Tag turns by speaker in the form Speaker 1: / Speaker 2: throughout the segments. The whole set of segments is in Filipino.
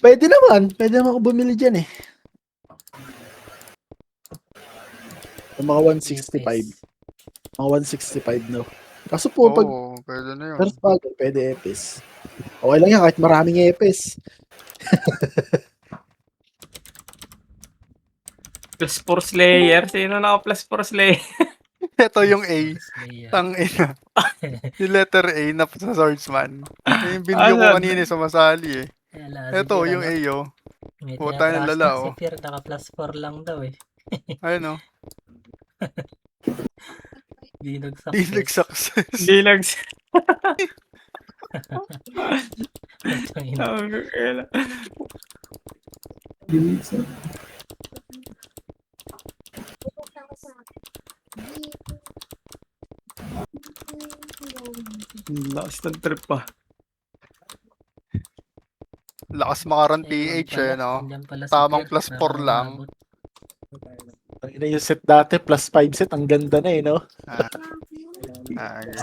Speaker 1: Pwede naman ako bumili dyan eh. Yung mga 165. Mga 165 no. Kaso po, pag
Speaker 2: Oo, pwede na yun.
Speaker 1: first bagay, pwede epis. Okay lang yan, kahit maraming epis.
Speaker 3: Plus 4 Slayer. Sino naka plus 4 Slayer?
Speaker 2: Ito yung A.
Speaker 4: Slayer.
Speaker 2: Tang ina. Yung letter A na sa swordsman. Yung binyo ko kanina sumasali eh. Ito, yung A oh.
Speaker 4: May
Speaker 2: Puta ng
Speaker 4: tinatras
Speaker 2: lala,
Speaker 4: na si
Speaker 2: oh.
Speaker 4: Fear, naka plus 4 lang daw eh.
Speaker 2: Ayun oh.
Speaker 4: Dinog
Speaker 2: Dilig
Speaker 4: success.
Speaker 2: success.
Speaker 3: Dilag.
Speaker 4: Tangina.
Speaker 3: Lakas ng trip pa.
Speaker 2: Lakas makaran
Speaker 4: Ayun
Speaker 2: PH
Speaker 4: pala,
Speaker 2: eh, no?
Speaker 4: andyan pala si
Speaker 2: Tamang
Speaker 4: Fear,
Speaker 2: plus 4 lang.
Speaker 4: umabot.
Speaker 1: Yung set dati, plus 5 set, ang ganda na eh, no?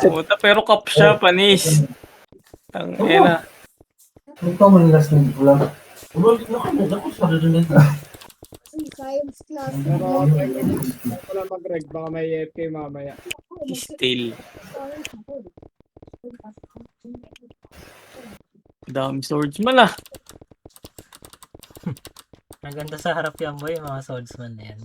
Speaker 3: Puta, pero cup siya, panis. Tangina.
Speaker 5: Ito mo nilas ng ulam. Ulit na kami, ako sa rin
Speaker 6: Science class.
Speaker 7: Wala mag-reg, baka may FK mamaya.
Speaker 3: Still. Dami swordsman ah.
Speaker 4: Ang ganda sa harap yan boy, mga swordsman na yan.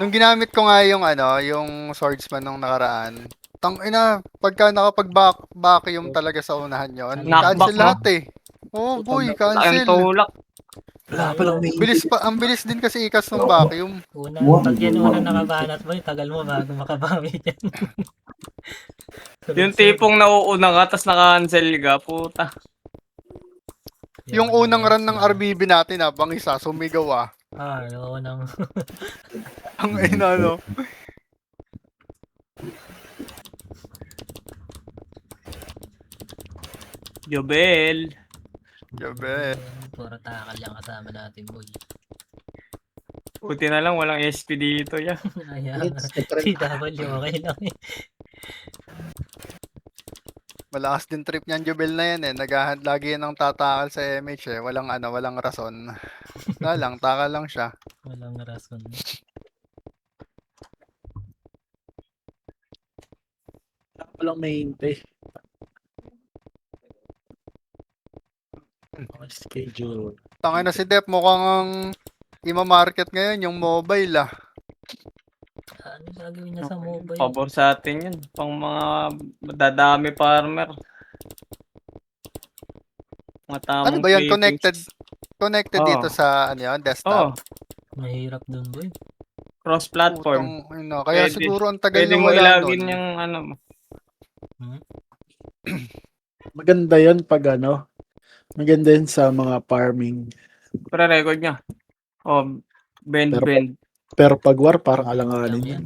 Speaker 2: Nung ginamit ko nga yung ano, yung swordsman nung nakaraan, tang ina, pagka nakapag-vacuum talaga sa unahan yon,
Speaker 3: Knockback,
Speaker 2: cancel
Speaker 3: no?
Speaker 2: lahat eh. Oh boy,
Speaker 3: Ang
Speaker 2: cancel.
Speaker 3: tulak.
Speaker 1: Wala pa lang may
Speaker 2: Bilis pa, ang bilis din kasi ikas ng vacuum.
Speaker 4: Pag yan una nakabanat boy, tagal mo bago makabawi dyan.
Speaker 3: Yung tipong nauuna ka, tas naka-cancel ka, puta.
Speaker 2: Yung unang run ng RBB natin bang isa, sumigaw ah.
Speaker 4: yung unang...
Speaker 2: Ang ina no.
Speaker 3: Jobel.
Speaker 2: Gabi.
Speaker 4: Puro takal yung kasama natin boy.
Speaker 3: Buti na lang, walang SP dito ya.
Speaker 4: Ayan, si W okay lang eh.
Speaker 2: Malakas din trip niyan Jubel na yan eh. Naghahand lagi yan ng tatakal sa MH eh. Walang ano, walang rason. Wala lang, takal lang siya.
Speaker 4: Walang rason.
Speaker 1: wala pa lang may hintay. Schedule.
Speaker 2: Tangin na si Dep, mukhang ang ima-market ngayon yung mobile ah.
Speaker 4: Ano gagawin niya sa mobile?
Speaker 3: Pabor sa atin yun. Pang mga dadami farmer. Mga tamang
Speaker 2: Ano ba yan?
Speaker 3: creative.
Speaker 2: Connected
Speaker 3: Oo.
Speaker 2: dito sa ano yan,
Speaker 3: Oh,
Speaker 2: desktop.
Speaker 4: Mahirap dun boy.
Speaker 3: cross-platform.
Speaker 2: Putang ina, kaya
Speaker 3: Pwede-
Speaker 2: siguro ang tagal
Speaker 3: Pwede
Speaker 2: nung
Speaker 3: mo
Speaker 2: wala
Speaker 3: ilagin
Speaker 2: nun.
Speaker 3: yung ano.
Speaker 1: Maganda yun pag ano, maganda yun sa mga farming.
Speaker 3: Para record niya. Oh, bend.
Speaker 1: Pero pag war, parang alanganin yun.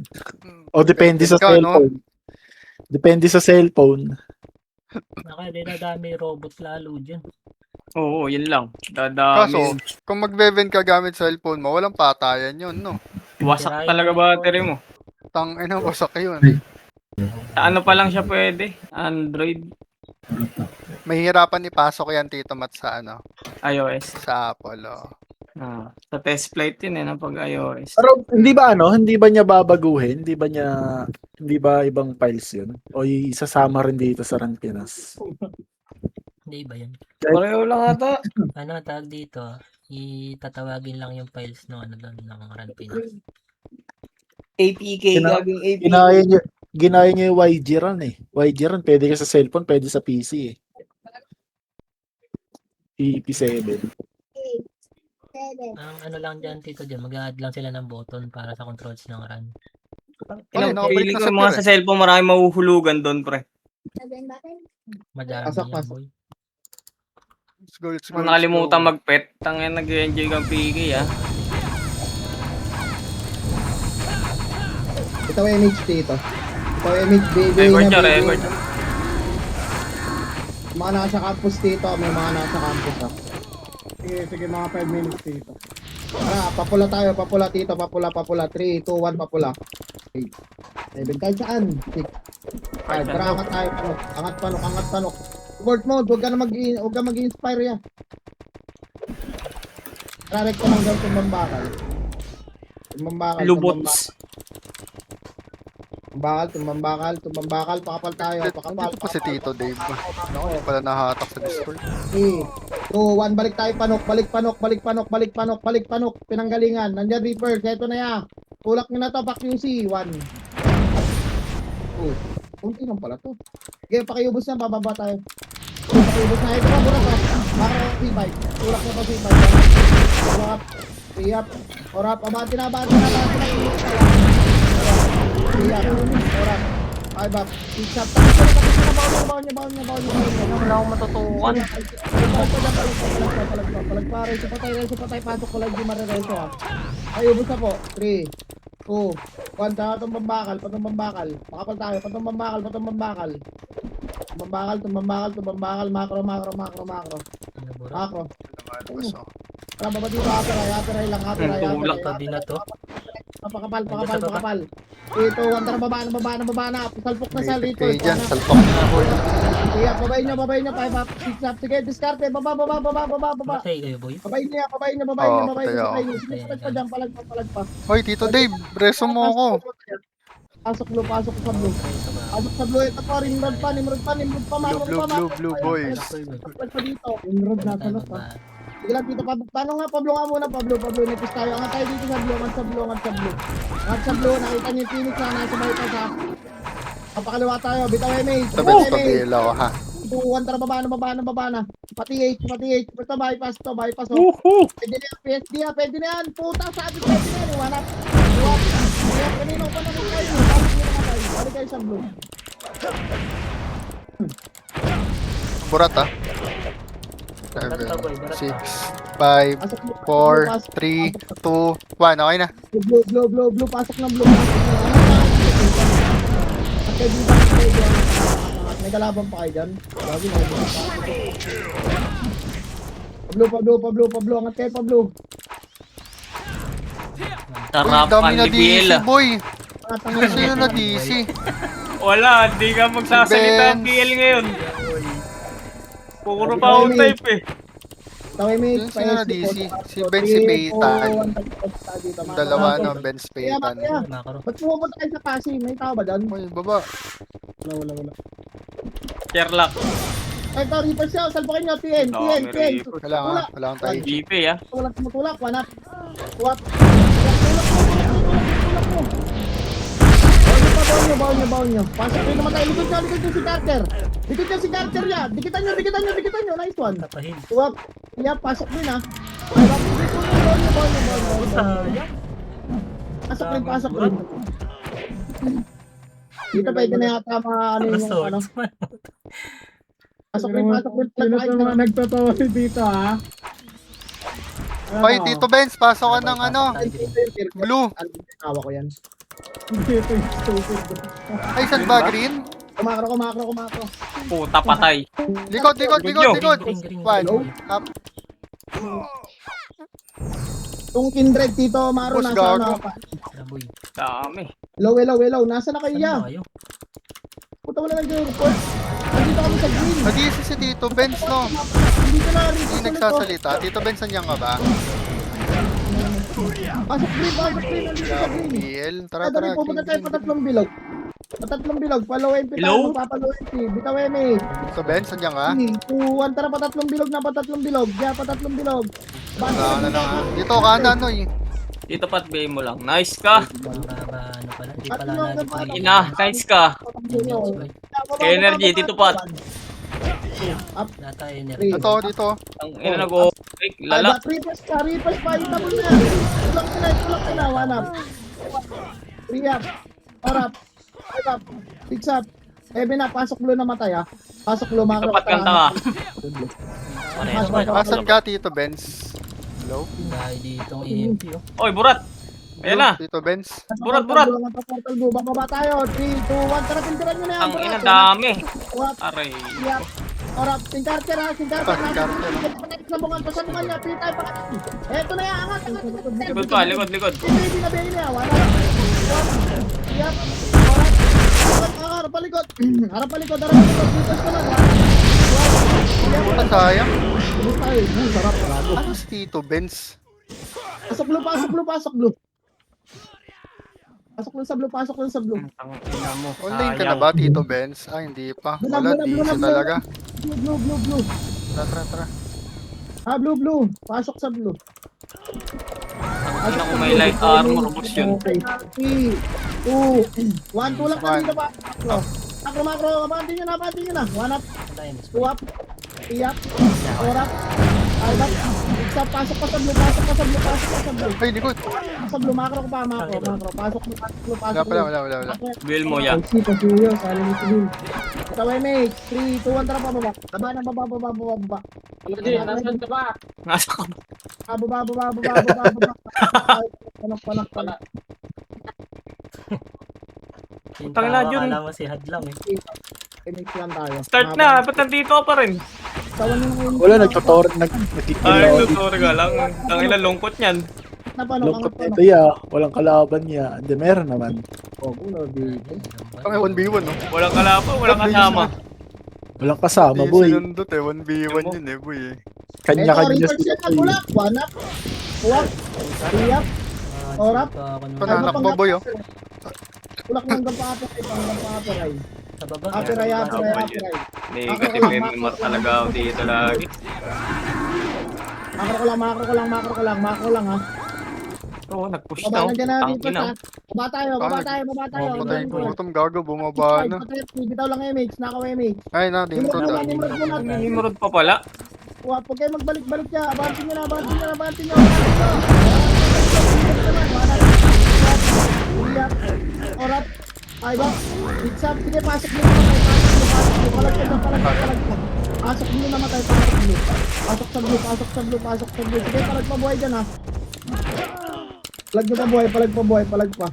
Speaker 1: O depende sa
Speaker 2: Ikaw, no?
Speaker 1: cellphone. Depende sa cellphone.
Speaker 4: Dinadami robot lalo dyan.
Speaker 3: Oo, yun lang.
Speaker 2: Kaso,
Speaker 3: Dadami.
Speaker 2: kung magbe-vent ka gamit cellphone mo, walang patayan yun, no?
Speaker 3: Wasak
Speaker 4: Sirain
Speaker 3: talaga
Speaker 4: mo yung
Speaker 3: battery mo.
Speaker 2: Tang ina, wasak yun.
Speaker 3: Sa ano pa lang siya pwede? Android,
Speaker 2: Mahihirapan ipasok yan, Tito Mat, sa ano,
Speaker 3: iOS.
Speaker 2: sa Apple, oh.
Speaker 3: Sa test flight yun pag iOS.
Speaker 1: Pero hindi ba hindi ba niya babaguhin? Hindi ba ibang files yun? O isasama rin dito sa RAN Pinas?
Speaker 4: Hindi ba yun?
Speaker 3: Pareho lang ata.
Speaker 4: Ano tawag dito? Itatawagin lang yung files no ano doon ng RAN Pinas.
Speaker 3: APK,
Speaker 1: Gina-
Speaker 3: gagawing APK.
Speaker 1: Ginaya niya yung YG RAN eh. YG RAN, pwede ka sa cellphone, pwede sa PC eh. EP7.
Speaker 4: Ang ano lang dyan, Tito, dyan, mag-add lang sila ng button para sa controls ng RAN.
Speaker 2: Ay, nakabalik
Speaker 3: Feeling
Speaker 2: na
Speaker 3: ko
Speaker 2: sa
Speaker 3: mga
Speaker 2: Pure,
Speaker 3: sa cellphone marami mahuhulugan doon, pre.
Speaker 4: Madami
Speaker 5: Pasok,
Speaker 4: yan,
Speaker 5: pasok.
Speaker 4: boy.
Speaker 2: Let's go, let's go,
Speaker 3: Kung
Speaker 2: let's
Speaker 3: nakalimutan
Speaker 2: go.
Speaker 3: mag-pet, tangin nag-enjoy kang PK
Speaker 5: Ito yung MH dito. Ito yung MH BB
Speaker 3: Record
Speaker 5: na
Speaker 3: nyo,
Speaker 5: BB.
Speaker 3: record nyo.
Speaker 5: Mga nasa campus dito, may mga nasa campus ah.
Speaker 7: Sige, mga 5 minutes dito.
Speaker 5: Tara, papula tayo, papula dito, papula. 3, 2, 1, papula. Okay. 7 tayo saan? 6. Tara, angat tayo, panok. Angat panok. Board mode, huwag ka mag-inspire yan. Direct ko hanggang tumbang-bakal. Tumbang-bakal.
Speaker 3: Lubots.
Speaker 5: Tumbang-bakal. Pakapal tayo. Pakapal.
Speaker 2: Dito pa si Tito Dave. Hindi pala nahatak sa Discord.
Speaker 5: 3, 2, 1, balik tayo, panok, pinanggalingan, nandyan Reaper, eto na yan, tulak nyo na to, back QC, 1, kunti lang pala to, sige, pakiubos na, bababa tayo, pakiubos na, ito pa, buras to, baka C5, tulak na pa C5, tulak, tiyap, orap, abati na, orap, ay bak, tiyap, baon niya,
Speaker 3: Wala akong matutukan.
Speaker 5: Palagpare, supatay, pasok ko lang di marireso ha. Ay, ubus na po. 3, 2, 1, patong bambakal. Pakapal tayo, patong bambakal. Tumbambakal, macro.
Speaker 4: Ano, bro?
Speaker 5: Macro.
Speaker 2: Lumalabas, oh.
Speaker 5: Tara, baba dito, aperay lang.
Speaker 3: Tulak
Speaker 4: Ito din na to.
Speaker 5: Pakapal. Ito, 1, tara, baba na. Salpok na sa
Speaker 2: Basic
Speaker 5: rito.
Speaker 2: kayo dyan. Salpok na boy.
Speaker 5: Kaya, babayin nyo, 5 up, 6 up. Sige, diskarte, baba.
Speaker 4: Matay kayo, boy.
Speaker 5: Babayin niya.
Speaker 2: Oo, patay ako.
Speaker 5: Sinipalag pa dyan, palag pa.
Speaker 2: Hoy, Tito Dave, reso mo ako.
Speaker 5: Pasok sa blue. Pasok sa blue. Ito po, Nimrod pa.
Speaker 2: Blue boys.
Speaker 5: Pasok pa dito. Nimrod na, salok pa. Sige lang, dito, paano nga, Pablo nga muna, Pablo, nepis tayo. Angat tayo dito sa blue, Angat sa blue, nakita niyo yung Phoenix na nasa bypass ha. Papakaliwa tayo, bitaw mate.
Speaker 2: Tabens pabilaw ha.
Speaker 5: 2, 1, tara, baba na. Pati H. Ito, bypass oh.
Speaker 1: Woohoo!
Speaker 5: Pwede na yan, PSD ha, pwede na yan. Puta, sabi pwede na yan. Iwanap. Kaya kanino pa naman kayo. Tapos nyo naman kayo. Balik kayo sa blue.
Speaker 2: Burat ha. 7, 6, 5, 4, 3, 2, 1. Okay na.
Speaker 5: Blue. Pasok ng blue. May kalaban pa kayo dyan. Lagi na. Pablo. Angat kayo, Pablo.
Speaker 2: Uy,
Speaker 3: Sarap
Speaker 2: dami
Speaker 3: ang
Speaker 2: na
Speaker 3: libel.
Speaker 2: DC boy.
Speaker 5: Tatangin
Speaker 2: Sino na DC?
Speaker 3: Wala, hindi ka magsasalita ang PL ngayon. Puro pa ako type eh.
Speaker 5: Taway mate.
Speaker 2: Sino na DC? Si Ben si Peyton. Dalawa no, Ben si Peyton.
Speaker 4: Macro.
Speaker 5: Ba't pumunta kayo sa Pasig? May tao ba dyan?
Speaker 2: Uy, baba.
Speaker 5: Wala.
Speaker 3: Sherlock.
Speaker 5: Ay, ito, Reaper siya. Salpakin nyo. TN.
Speaker 2: Wala kang tayo.
Speaker 3: GP ah.
Speaker 5: Walang tumutulak. Wanap. What? Baon nyo. Pasok kayo naman tayo. Likod nyo si Carter. Dikitan nyo. Nice one.
Speaker 4: Tapahin.
Speaker 5: Tuwag. Yeah, pasok din ha. Baon nyo. Pasok rin. Dito pwede na yata ano yung ano. Pasok rin.
Speaker 7: Sino pa mga nagtatawa dito ha?
Speaker 2: Hoy, Tito Benz, pasok ka ng ano. Blue.
Speaker 5: Awa ko yan.
Speaker 7: Dito yung stupid.
Speaker 2: Ay, saan ba? Green?
Speaker 5: Kumakro.
Speaker 3: Puta patay.
Speaker 2: Likod.
Speaker 4: Green.
Speaker 2: One. Up.
Speaker 5: Yung Kindred dito, Maro,
Speaker 2: Boss,
Speaker 5: nasa
Speaker 2: gago.
Speaker 5: ano pa.
Speaker 4: Boy.
Speaker 3: Dami.
Speaker 5: Hello. Nasa na kayo
Speaker 4: Saan
Speaker 5: ya?
Speaker 4: ba kayo?
Speaker 5: Puta wala lang yung report. Nandito kami sa green.
Speaker 2: Nag-iisi si Tito Benz, no?
Speaker 5: Dito na rin.
Speaker 2: Hindi nagsasalita. Tito Benz, nandiyan ka ba?
Speaker 5: Pasok green. Nandito sa green.
Speaker 2: BL. Tara.
Speaker 5: Ito rin, pupunta tayo patatlong bilog. Follow MP
Speaker 3: Hello?
Speaker 5: tayo, papalo MP. Bitaw MP.
Speaker 2: Tito Benz, nandiyan ka?
Speaker 5: 3, 2, 1, tara patatlong bilog. Yeah, patatlong bilog.
Speaker 2: Wala na lang ha. Dito, kanan, no?
Speaker 3: Dito pat bay mo lang. Nice ka.
Speaker 4: Para ano pala? Hindi
Speaker 5: At
Speaker 4: pala
Speaker 5: yung
Speaker 4: natin
Speaker 5: ano,
Speaker 3: Ina, nice ka. Energy, dito pa.
Speaker 4: Data energy.
Speaker 2: Dito.
Speaker 3: Ang ina nag-o-break. Lala.
Speaker 5: Reapers pa, itabon na. Tulak ka na, wanap. 3 up, 4 up, 5 up, 6 up. 7 na, pasok blue na matay ha. Pasok blue,
Speaker 3: Dito pat kanta ka.
Speaker 2: Asan ka, Tito Benz? Hello?
Speaker 4: Dahil dito ang EMP oh.
Speaker 3: Oy, burat. Ayan na.
Speaker 2: Tito Benz?
Speaker 3: Burat.
Speaker 5: Portal blue, bababa tayo. 3, 2, 1, tara, tindiran nyo na yan.
Speaker 3: Ang ina dami.
Speaker 5: What?
Speaker 3: Aray.
Speaker 5: Yeah. Orap, Sincarter ha, Sincarter.
Speaker 2: Sincarter.
Speaker 5: Pasabungan niya, pitay pa kayo. Eto na yan, angat.
Speaker 3: Likod pa, likod.
Speaker 5: Hindi na bayi niya, wala. Yap. Harap palikot. Harap palikot. Dito ka lang.
Speaker 2: Puta, sayang.
Speaker 5: Sarap, sarado.
Speaker 2: Ano si Tito Benz?
Speaker 5: Pasok blue, pasok blue, pasok blue. Pasok blue sa blue, pasok blue sa blue.
Speaker 3: Ang ina mo.
Speaker 2: Online ka na
Speaker 3: Sayang.
Speaker 2: ba, Tito Benz? Ay, hindi pa.
Speaker 5: Blue na,
Speaker 2: Wala,
Speaker 5: blue na,
Speaker 2: di
Speaker 5: blue na,
Speaker 2: siya
Speaker 5: blue na.
Speaker 2: talaga.
Speaker 5: Blue, blue, blue, blue.
Speaker 2: Tara.
Speaker 5: Ah, blue, blue. Pasok sa blue.
Speaker 3: Ang ina ko may light armor, boss yun.
Speaker 5: Okay. 3, 2, 1. Tulak na
Speaker 2: One.
Speaker 5: dito pa. Macro. Abanti nyo na. 1 up,
Speaker 4: Ayun,
Speaker 5: 2 up, 3 up, 4 up, 5 up. Isa, pasok pa sa blue, pasok pa sa blue.
Speaker 2: Ay, likod.
Speaker 5: Sa blue, macro ko pa, macro. Pasok blue,
Speaker 2: Wala pala.
Speaker 3: Bill mo yan.
Speaker 5: Pasuyo, sali ni Sibil. Ito, MH. 3, 2, 1, tara pa, baba. Baba.
Speaker 7: Nasaan ka ba?
Speaker 3: Nasa ka.
Speaker 5: Baba. Panak.
Speaker 4: yung
Speaker 3: Tangina,
Speaker 4: tawa,
Speaker 3: Jun.
Speaker 4: akala mo si Had lang eh.
Speaker 5: MH lang tayo.
Speaker 3: Start na, ba't nandito ka pa rin?
Speaker 5: Tawan nyo ng
Speaker 1: Wala, nagtutor,
Speaker 3: Ay,
Speaker 1: nagkikilaw.
Speaker 3: tutor ka lang. Ang ina lungkot niyan.
Speaker 5: Na paano,
Speaker 1: Lungkot nito ya, walang kalaban niya. Hindi, meron naman.
Speaker 2: Ay, 1v1, no?
Speaker 3: Walang kalaban, walang kasama.
Speaker 1: Walang kasama,
Speaker 2: Hindi
Speaker 1: boy.
Speaker 2: sinundot eh. 1v1 yun eh, boy eh.
Speaker 1: Kanya-kanya
Speaker 5: Reverse
Speaker 1: sila.
Speaker 5: yan, bulak. 1 up, 2 up, 3 up. Orap.
Speaker 2: Pananak mo, boy, oh.
Speaker 5: Tulak ng gampa-aperay.
Speaker 4: Sa baba.
Speaker 5: Aperay.
Speaker 3: Negative MMR talaga ako dito lagi.
Speaker 5: Macro ko lang ha.
Speaker 3: Oo, nag-push na
Speaker 5: Baba
Speaker 3: ako.
Speaker 5: na dyan na dito
Speaker 3: Tangina.
Speaker 5: sa... Baba tayo.
Speaker 2: Patay ko. Gutom gago, bumaba na.
Speaker 5: Bitaw lang MH, nakaw MH.
Speaker 2: Ay, na, Nimrod ah.
Speaker 5: Nimrod muna.
Speaker 3: Nimrod pa pala.
Speaker 5: Huwag kayo magbalik-balik siya. Abantin nyo na. Orap. Ay ba? Bitsap. Sige, pasok nyo namatay. Palag. Pasok nyo namatay. Pasok sa blue. Sige, palag pa buhay dyan ha. Palag nyo pa buhay. Palag pa.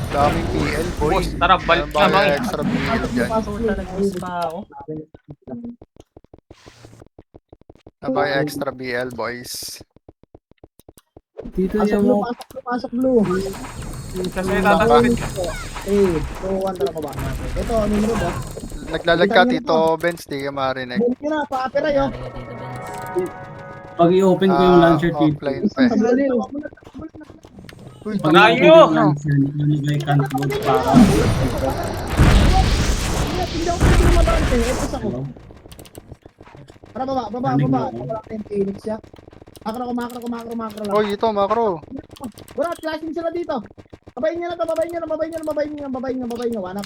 Speaker 2: Daming PL, boy.
Speaker 3: Boss, tara, balik
Speaker 2: Ano ba
Speaker 3: na
Speaker 2: yung
Speaker 3: bang.
Speaker 2: extra PL dyan?
Speaker 5: Pasok nyo.
Speaker 4: Nag-miss pa ako.
Speaker 2: Ano ba yung extra BL, boys?
Speaker 5: Pasok blue.
Speaker 3: Kasi tatakit ka.
Speaker 5: 3, 2, 1, tara ba? Ito, Nimrod ha.
Speaker 2: Naglalag ka, Tito Benz, di ka marinig.
Speaker 5: Bulit nyo na, pa-apera yun.
Speaker 4: Kaya dito, Benz.
Speaker 7: Pag i-open ko yung launcher kit,
Speaker 2: Offline pa eh. Uy,
Speaker 3: Panayo!
Speaker 7: nilagay can't load para
Speaker 5: Hindi ako pwede lumabante. Epos ako. Tara, baba. Wala tayong Phoenix siya. Makro lang.
Speaker 2: Uy, ito, macro.
Speaker 5: Wala, flashing sila dito. Babayin nyo. Wanap.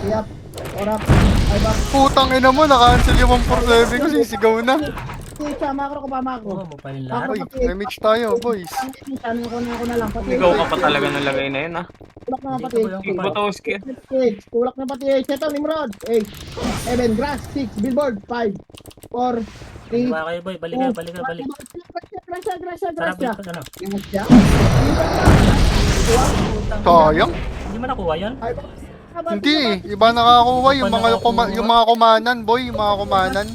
Speaker 5: Iyap. Orap. Ay ba?
Speaker 2: Putang ina mo, naka-cancel yung 147 ko, sisigaw na.
Speaker 5: Isa, makro ko pa, makro.
Speaker 4: Oo, mo pa yung lahat.
Speaker 2: Uy, damage tayo, boys.
Speaker 5: Tanong ko na lang. Pati
Speaker 3: Ikaw ka pa talaga ng lagay na yun, ha?
Speaker 5: Tulak na pati.
Speaker 3: Butowski.
Speaker 5: Tulak na pati. Ito, Nimrod. 8, 7, grass, 6, billboard, 5, 4, 3,
Speaker 4: Diba kayo boy, balik.
Speaker 5: Grasya.
Speaker 4: Sarap yun pag ano.
Speaker 5: Grasya.
Speaker 2: Sayang.
Speaker 4: Hindi mo nakuha yun?
Speaker 2: Hindi, iba nakakuha yung mga kumanan, boy, yung mga kumanan.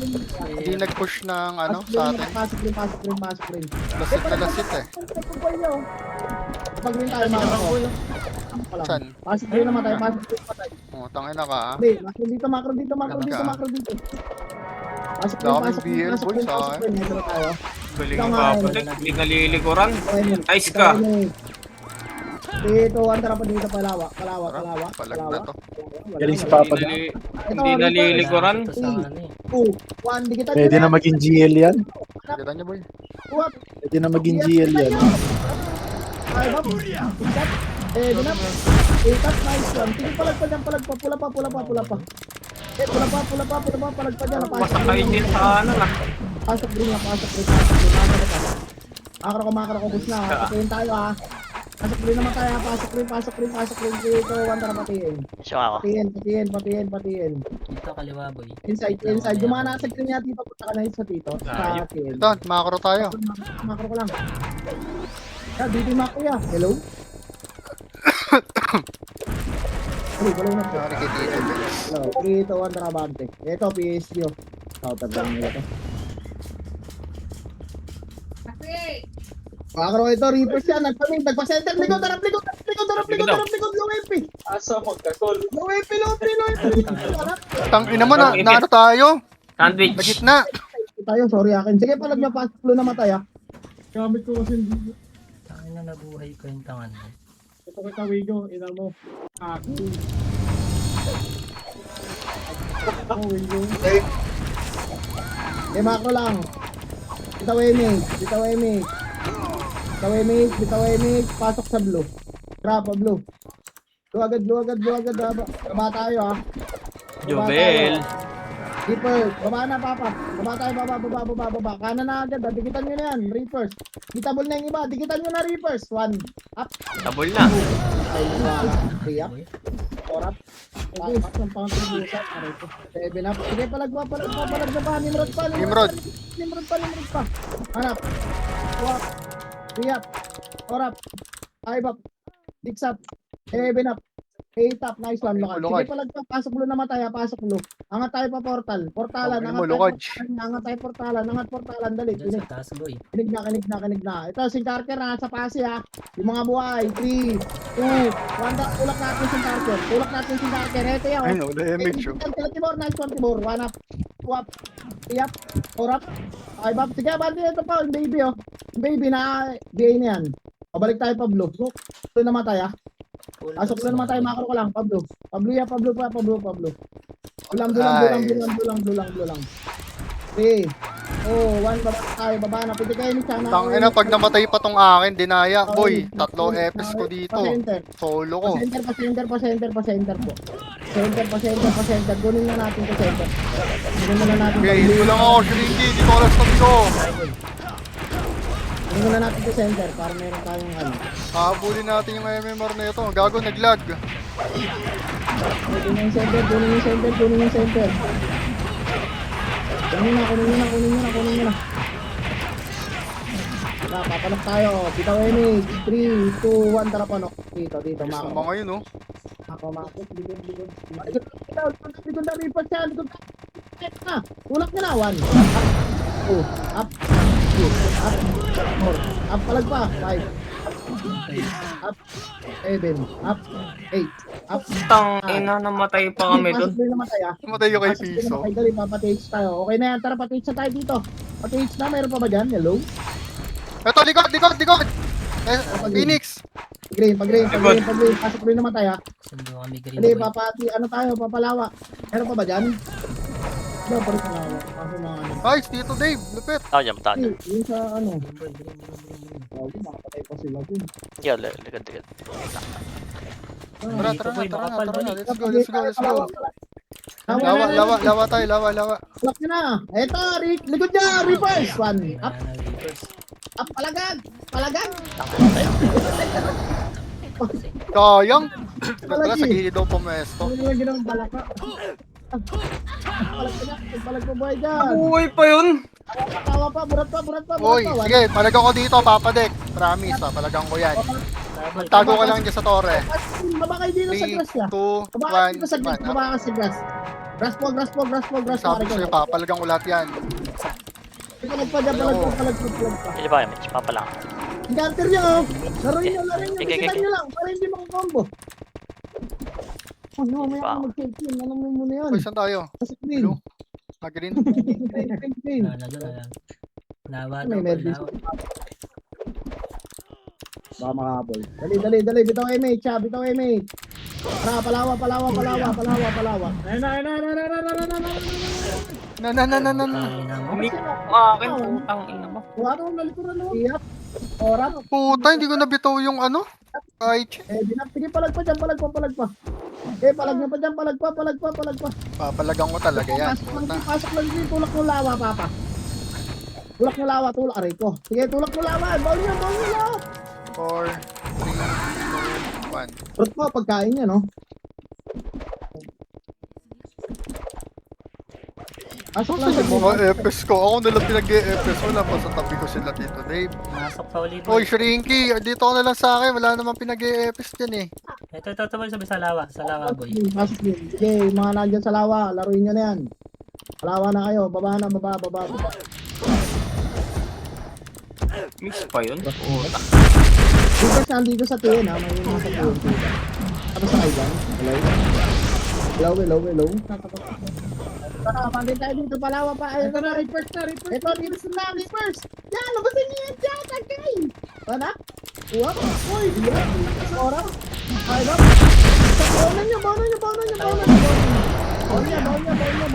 Speaker 2: Hindi nag-push ng ano sa atin.
Speaker 5: Pasok rin.
Speaker 2: Lasit eh.
Speaker 5: Pag rin tayo makakakuha.
Speaker 2: Saan?
Speaker 5: Pasok rin naman tayo.
Speaker 2: Oh, tangina ka ah.
Speaker 5: Hindi, makro dito. Pasok rin.
Speaker 2: Daming BL, boy, sa akin.
Speaker 5: Ito na tayo.
Speaker 3: Galing ka pa. Hindi nalilikuran. Ice ka.
Speaker 5: Dito, antara pa dito, palawa.
Speaker 2: Palag na to.
Speaker 1: Galing si Papa.
Speaker 3: Hindi nalilikuran.
Speaker 4: Ito sa ano eh.
Speaker 5: 2, 1, dikita
Speaker 1: Pwede na maging GL yan.
Speaker 2: Kita niyo, boy.
Speaker 1: Pwede na maging GL yan.
Speaker 5: Ay, bab. Ikat. Binap. Ikat, nice one. Tingin palag pa dyan, pula pa. Pula pa. Palag pa dyan.
Speaker 3: Masakay din sa ano na.
Speaker 5: Pasok rin. Makro ko, bus na. Patayin tayo ha. Pasok rin naman tayo. Pasok rin. Dito, tara patiin. Patiin.
Speaker 4: Dito kaliwa boy.
Speaker 5: Inside. Yung mga nasa green niya dito, punta ka na sa dito. Sa atin.
Speaker 2: Ito, macro tayo.
Speaker 5: Makro ko lang. Dito yung makro ya. Hello? Hello na po.
Speaker 2: Sorry kay Tito Benz.
Speaker 5: Hello. 3, 2, 1, tara bante. Ito, PSG. Tawag nila to. Makro ito, Reapers yan. Nagpa-center. Likod. Low MP.
Speaker 7: asa magkasol.
Speaker 5: Low MP.
Speaker 2: Tangina mo, na ano tayo?
Speaker 3: Sandwich.
Speaker 2: Sa gitna.
Speaker 5: Tayo, sorry akin. Sige, palag niya pasok blue na matay ah. Gamit ko kasi hindi.
Speaker 4: Ang na nabuhay ko yung tangan mo.
Speaker 5: Ito kita, Wigo. Ina mo. Ako, Wigo. Mako lang. Bitaw image. Bitaw image. Bitaw image. Bitaw image. Pasok sa blue. Trapa blue. Blue agad. Baba tayo ha.
Speaker 3: Jobel.
Speaker 5: Reapers. Baba na papa. Baba tayo. Baba. Kanan na agad. Dikitan nyo na yan. Reapers. Digitabol na yung iba. Dikitan nyo na Reapers. 1. Up.
Speaker 3: Tabol na.
Speaker 5: Ay, 3 up. 4 up. Tapak ng pang-tribusan. 7 up. Sige, palagba pa. Nimrod pa. Nimrod pa. Hanap. 2 up. 3 up. 4 up. 5 up. 6 up. 7 up. 8 up. Nice one. Lokal. Sige, palagba. Pasok lo na mataya. Pasok lo. Angat tayo pa portal. Portalan. Angat tayo portalan. Dali.
Speaker 4: Diyan sa taas, boy.
Speaker 5: Kinig na. Ito, si Carter nasa pasi ha. Yung mga buhay. 3, 2, 1. Tulak natin si Carter. Ito yan.
Speaker 2: Ay, no, the image.
Speaker 5: Tibor, nice one, Tibor. 1 up, 2 up, 3 up, 4 up, 5 up. Sige, bandi ito pa. Yung baby, oh. Yung baby na, BA na yan. Pabalik tayo, Pablo. Ito namatay, ha. Pasok na namatay, makro ka lang, Pablo. Pablo. Dulang. 3, 2, 1, baba na. Pwede kayo ni Chana.
Speaker 2: Tangina, pag namatay pa tong akin, dinaya. Boy, 3 EPS ko dito. Solo ko.
Speaker 5: Pa-center po. Center. Kunin na natin sa center.
Speaker 2: Okay, ito lang ako, Shrinky. Dito ko lang stop ko.
Speaker 5: Kunin na natin sa center para meron tayong ano.
Speaker 2: Habulin natin yung MMR na ito. Gago, naglag.
Speaker 5: Kunin yung center. Kunin na. Papalak tayo. Bitaw image. 3, 2, 1. Tara panok. Dito.
Speaker 2: Gusto mo ngayon, oh.
Speaker 5: Ako. Likod na ripas yan. Tulak nyo na. 1. Up. 2. Up. 4. Up. Palag pa. 5. Up. 7. Up. 8. Up.
Speaker 3: Ina, namatay pa kami doon.
Speaker 2: Namatay yung kay Piso.
Speaker 5: Okay, dali. Papatage tayo. Okay na yan. Tara, patage na tayo dito. Patage na. Mayroon pa ba dyan? Hello?
Speaker 2: Ito, likod! Phoenix!
Speaker 5: Pag-green. Pasok rin naman tayo.
Speaker 4: Sundo kami green,
Speaker 5: Hindi,
Speaker 4: boy.
Speaker 5: papalawa. Meron pa ba dyan? Wala, parit na ako. Kaso na ano.
Speaker 2: Ay, Tito Dave, lupit.
Speaker 5: Yung sa ano.
Speaker 4: Green, boy.
Speaker 5: Oh, makapatay pa sila dun.
Speaker 2: Tara,
Speaker 4: Boy,
Speaker 2: let's go. Lawa tayo.
Speaker 5: Lock nyo na. Eto, likod niya. Reverse. 1. Up. Up. Palagag.
Speaker 2: Kayang. Tara, sa gilid daw pumesto.
Speaker 5: Ano yung ginang balaka? Palag pa buhay dyan.
Speaker 3: Buhay pa yun.
Speaker 5: Tawa pa. Burat pa.
Speaker 2: Uy, sige, palagang ko dito, papadek. Promise, palagang ko yan. Magtago ka lang dyan sa torre.
Speaker 5: Baba kayo dito sa
Speaker 2: 3,
Speaker 5: grass ya.
Speaker 2: 2,
Speaker 5: Baba kayo dito sa
Speaker 2: 1.
Speaker 5: grass. Baba ka sa grass. Grass po.
Speaker 2: Sabi ko sa'yo, papalagang ko lahat yan.
Speaker 5: Palag pa.
Speaker 8: Image, papalang.
Speaker 5: Counter niya oh. Laruin niyo. Kita niyo lang. Para hindi makakombo. Ano, may ako mag-check-in. Ano mo muna yun?
Speaker 2: Uy, saan tayo?
Speaker 5: Sa screen.
Speaker 2: Blue? Green?
Speaker 5: Green.
Speaker 4: Lawa
Speaker 5: May
Speaker 4: daw,
Speaker 5: nervous.
Speaker 4: lawa.
Speaker 5: Baka makahabol. Dali. Bitaw image ha. Tara, palawa. Ayun na.
Speaker 4: Ina mo.
Speaker 3: Hindi akin, putang ina mo.
Speaker 5: Ano, nalikuran mo. Iyap. Orat.
Speaker 2: Puta, hindi ko nabitaw yung ano. Ay,
Speaker 5: Sige, palag pa. Palag pa. Palag pa dyan. Palag pa.
Speaker 2: papalagang ko talaga yan. Puta.
Speaker 5: Pasok lang dito. Tulak mo lawa, papa. Aray ko. Sige, tulak mo lawa. Bawal nyo.
Speaker 2: 4, 3, 2, 1.
Speaker 5: Brot mo, pagkain niya, no? Pasok lang
Speaker 2: Saan
Speaker 5: sa
Speaker 2: yung mga EPS ko? Ako nalang pinag-EPS. Wala pa sa tabi ko sila Tito Dave.
Speaker 4: Masok sa uli,
Speaker 2: Oy,
Speaker 4: boy.
Speaker 2: Shrinky, dito ka na lang sa akin. Wala namang pinag-EPS dyan eh.
Speaker 4: Ito, boy. Sabi sa lawa, boy.
Speaker 5: Pasok din. Sige, yung mga nandyan sa lawa, laruin nyo na yan. Lawa na kayo, baba.
Speaker 3: Mix pa yun. Puta.
Speaker 5: Dito nandito sa TN ha, may mga sa TN. Tapos sa kailan? Hello. Tara, pandin tayo dito, palawa pa. Ayun na, reverse. Ito, dito sa reverse. Yan, labasan niyo yan dyan. Mana? Uwak? Uy, hirap. Orang. Ay, no? Bawnan nyo.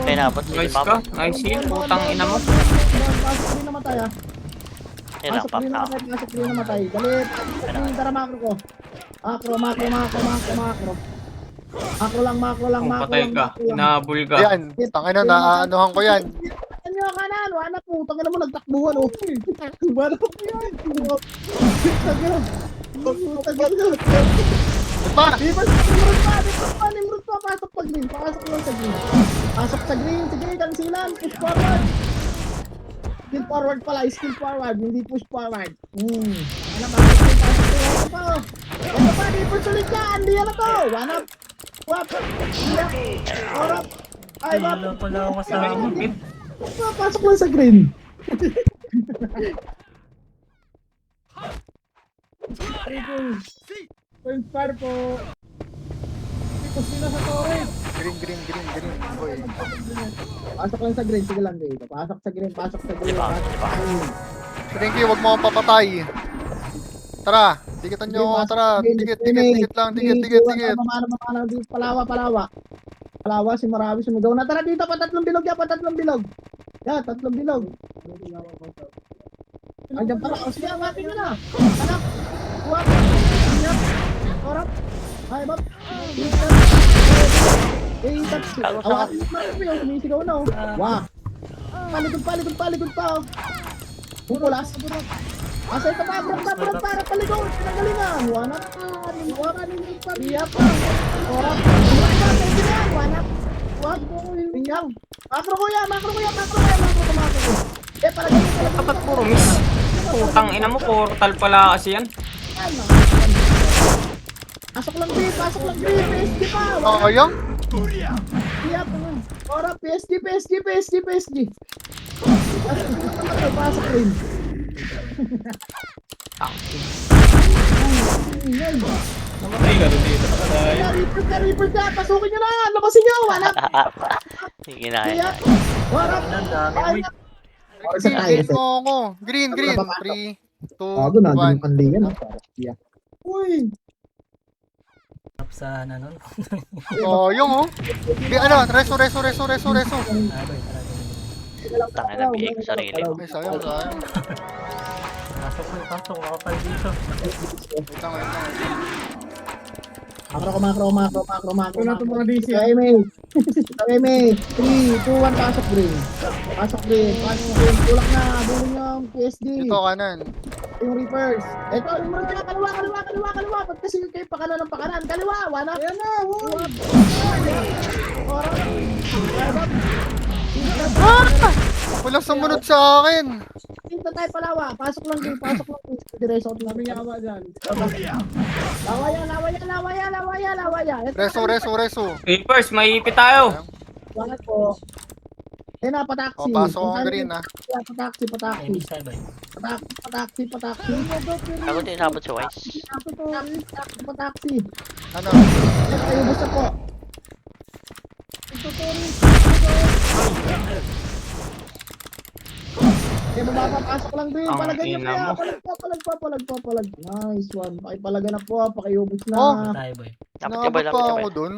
Speaker 8: May nabot. Sige,
Speaker 3: Nice ka.
Speaker 8: pop.
Speaker 3: Nice heal. Putang ina mo.
Speaker 5: Pasok rin namatay, ah.
Speaker 8: Yun lang, pop na ako.
Speaker 5: Pasok rin namatay. Galit. Tara, makro ko. Makro. Makro lang.
Speaker 3: Patay ka. Inahabol ka.
Speaker 2: Yan, tangin na, naaanohan ko yan.
Speaker 5: Ano ka na? Wala po. Tangin mo nagtakbuhan, oh. Wala po yan. Tagal.
Speaker 2: Pa!
Speaker 5: Nimrod pa. Pasok sa green. Pasok sa green. Sige, kansilan. Push forward. Skill forward pala. Skill forward. Hindi push forward. Ano ba? Pasok pa. Ito pa. Di push ulit ka. Hindi yan na to. One up. Wap. Or up. Ay, wap.
Speaker 4: Wala pala ako kasama.
Speaker 5: Pasok lang sa green.
Speaker 7: Point fire po. Ito sila sa torre.
Speaker 2: Green, boy.
Speaker 5: Pasok lang sa green. Sige lang dito. Pasok sa green.
Speaker 8: Di ba?
Speaker 2: Shrinky, wag mo akong papatay. Tara, tikitan nyo ako, tara. Dikit lang, dikit.
Speaker 5: Mamana dito. Palawa, si Marawi sumigaw na. Tara dito, patatlong bilog. Yan, tatlong bilog. Andiyan pala. O sige, awatin nyo na. Anak. Huwag. Ingat. Orap. Ay, bab. Awatin nyo na. Sumisigaw na. Wah. Paligod pa. Pupulas. Asay ka pa, brad, para paligod. Pinagalingan. Wanap. Iya pa. Orap. Wanap. Wag. Tingnan. Makro ko. Palagay mo.
Speaker 3: Dapat puro miss. Putang ina mo. Portal pala kasi yan.
Speaker 5: Pasok lang, PSG pa.
Speaker 2: Oo, yung?
Speaker 5: Iya pa. Ora, PSG. Pasok rin.
Speaker 3: Namatay ka rin dito.
Speaker 5: Reaper ka. Pasukin nyo na. Labasin nyo. Wala.
Speaker 8: Sige na,
Speaker 5: Iya.
Speaker 8: yan.
Speaker 5: Ora.
Speaker 2: Green mo ako. Green. 3, 2, 1.
Speaker 5: Uy.
Speaker 4: Sa ano nun?
Speaker 2: Oh, yung oh. Di ano, reso.
Speaker 8: Tangin na biig sa sarili mo.
Speaker 2: Ay, sayang.
Speaker 4: Pasok. Makapal dito.
Speaker 2: Wait lang.
Speaker 5: Makro.
Speaker 7: Ito na ito mga DC.
Speaker 5: May 3, 2, 1, pasok green. Tulak na, abulin nyo ang PSD.
Speaker 2: Dito kanan.
Speaker 5: Yung reverse. Ito, yung mga kaliwa. Ba't kasi kayo pakanan ng pakanan? Kaliwa, wala. Ayan na,
Speaker 2: Walang sumunod sa akin.
Speaker 5: Dito tayo palawa. Pasok lang din. Diretso ko namin yawa dyan. Lawaya.
Speaker 2: Reso.
Speaker 3: Reapers, may ipit tayo.
Speaker 5: Wala po. Eh na, pataksi.
Speaker 2: Oh, pasok ang green ah.
Speaker 5: Pataksi.
Speaker 4: Enemy cyber.
Speaker 5: Pataksi.
Speaker 8: Ako din inabot si Wise.
Speaker 5: Pataksi.
Speaker 2: Ano?
Speaker 5: Kayo basta po. Eh, mapapasok lang din.
Speaker 3: Ang
Speaker 5: Palagay niyo
Speaker 3: ina mo.
Speaker 5: Palag. Nice one. Pakipalaga na po. Pakiubos na.
Speaker 2: Oh.
Speaker 4: Tayo boy.
Speaker 8: Dapat
Speaker 2: Nakabot
Speaker 8: ka
Speaker 2: pa
Speaker 8: ba?
Speaker 2: ako dun.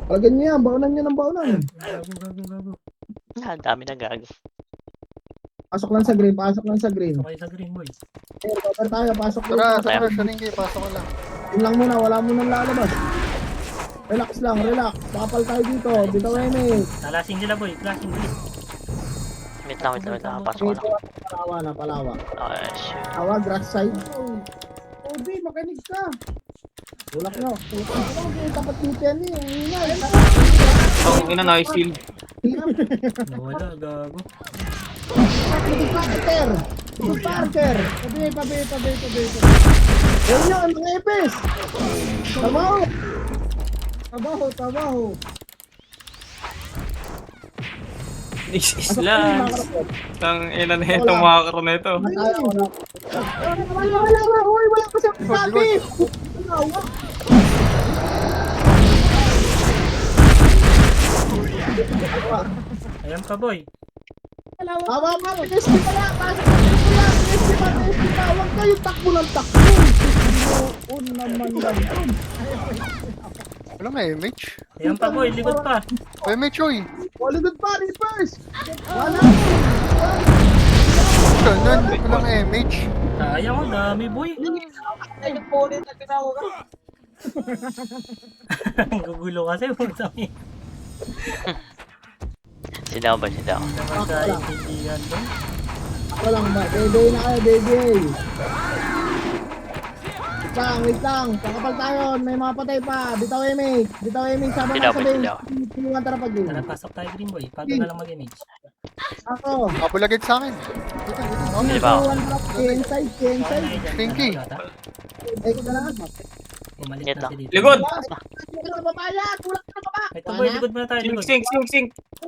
Speaker 5: Palagyan niyo yan. Baunan niyo ng baunan.
Speaker 8: Ang dami na gago.
Speaker 5: Pasok lang sa green.
Speaker 4: Okay sa green boys.
Speaker 5: Eh, cover tayo. Pasok
Speaker 2: Tara,
Speaker 5: lang.
Speaker 2: Shrinky, pasok ko lang.
Speaker 5: Yun lang muna. Wala munang lalabas. Relax. Bakapal tayo dito. Bitaw eh.
Speaker 4: Talasing sila boy. Flashing green.
Speaker 8: Wait lang. Pasok ko lang.
Speaker 5: Palawa.
Speaker 8: Okay, shit.
Speaker 5: Awa, grass side.
Speaker 7: Odi, makinig ka.
Speaker 5: Tulak nyo. Tapat dito yan eh. Ang ingay.
Speaker 3: Ang ina, nice heal.
Speaker 4: Nawala, gago.
Speaker 5: Good Parker.
Speaker 7: Pabi.
Speaker 5: Yan yun, mga epes. Tabaho.
Speaker 3: Is last. Ang ina na itong makakaro na ito.
Speaker 5: Wala. Uy, wala pa siya sabi.
Speaker 4: Ayan ka boy.
Speaker 5: Awa, pinis ko pala. Pasok. Tawag kayo, takbo ng takbo. Oo naman lang yun.
Speaker 2: Walang MH.
Speaker 3: Ayan pa boy, likod pa.
Speaker 2: MH, oy.
Speaker 5: Walidod pa, Reapers. Wala.
Speaker 2: Ganun, walang MH.
Speaker 3: Sayang mo, dami boy. Gugulo kasi puta mo.
Speaker 8: Sidaw ba, sidaw?
Speaker 3: Hindi naman tayo intindihan doon.
Speaker 5: Walang ba? Bebe na kayo, bebe. Wait lang. Kakapal tayo. May mga patay pa. Bitaw Emig. Bitaw Emig. Sabang
Speaker 8: Sidaw
Speaker 5: nasa
Speaker 8: ba,
Speaker 5: base.
Speaker 8: sidaw?
Speaker 5: Tulungan tara pag yun.
Speaker 4: Tara, pasok tayo Green Boy. Pago na lang mag-image.
Speaker 5: Ako.
Speaker 2: Kapulagid sa akin.
Speaker 8: Hindi ba ako?
Speaker 5: Tulungan tara pag inside. Inside.
Speaker 2: Pinky.
Speaker 5: Eh, kita na.
Speaker 4: Umalis
Speaker 8: Wait
Speaker 4: na
Speaker 8: lang.
Speaker 4: si dito.
Speaker 3: Likod!
Speaker 5: Tulak ka na papaya. Tulak ka na baba.
Speaker 4: Ito boy, likod muna tayo.
Speaker 3: Sing,
Speaker 4: Likod.
Speaker 3: sing, sing, sing.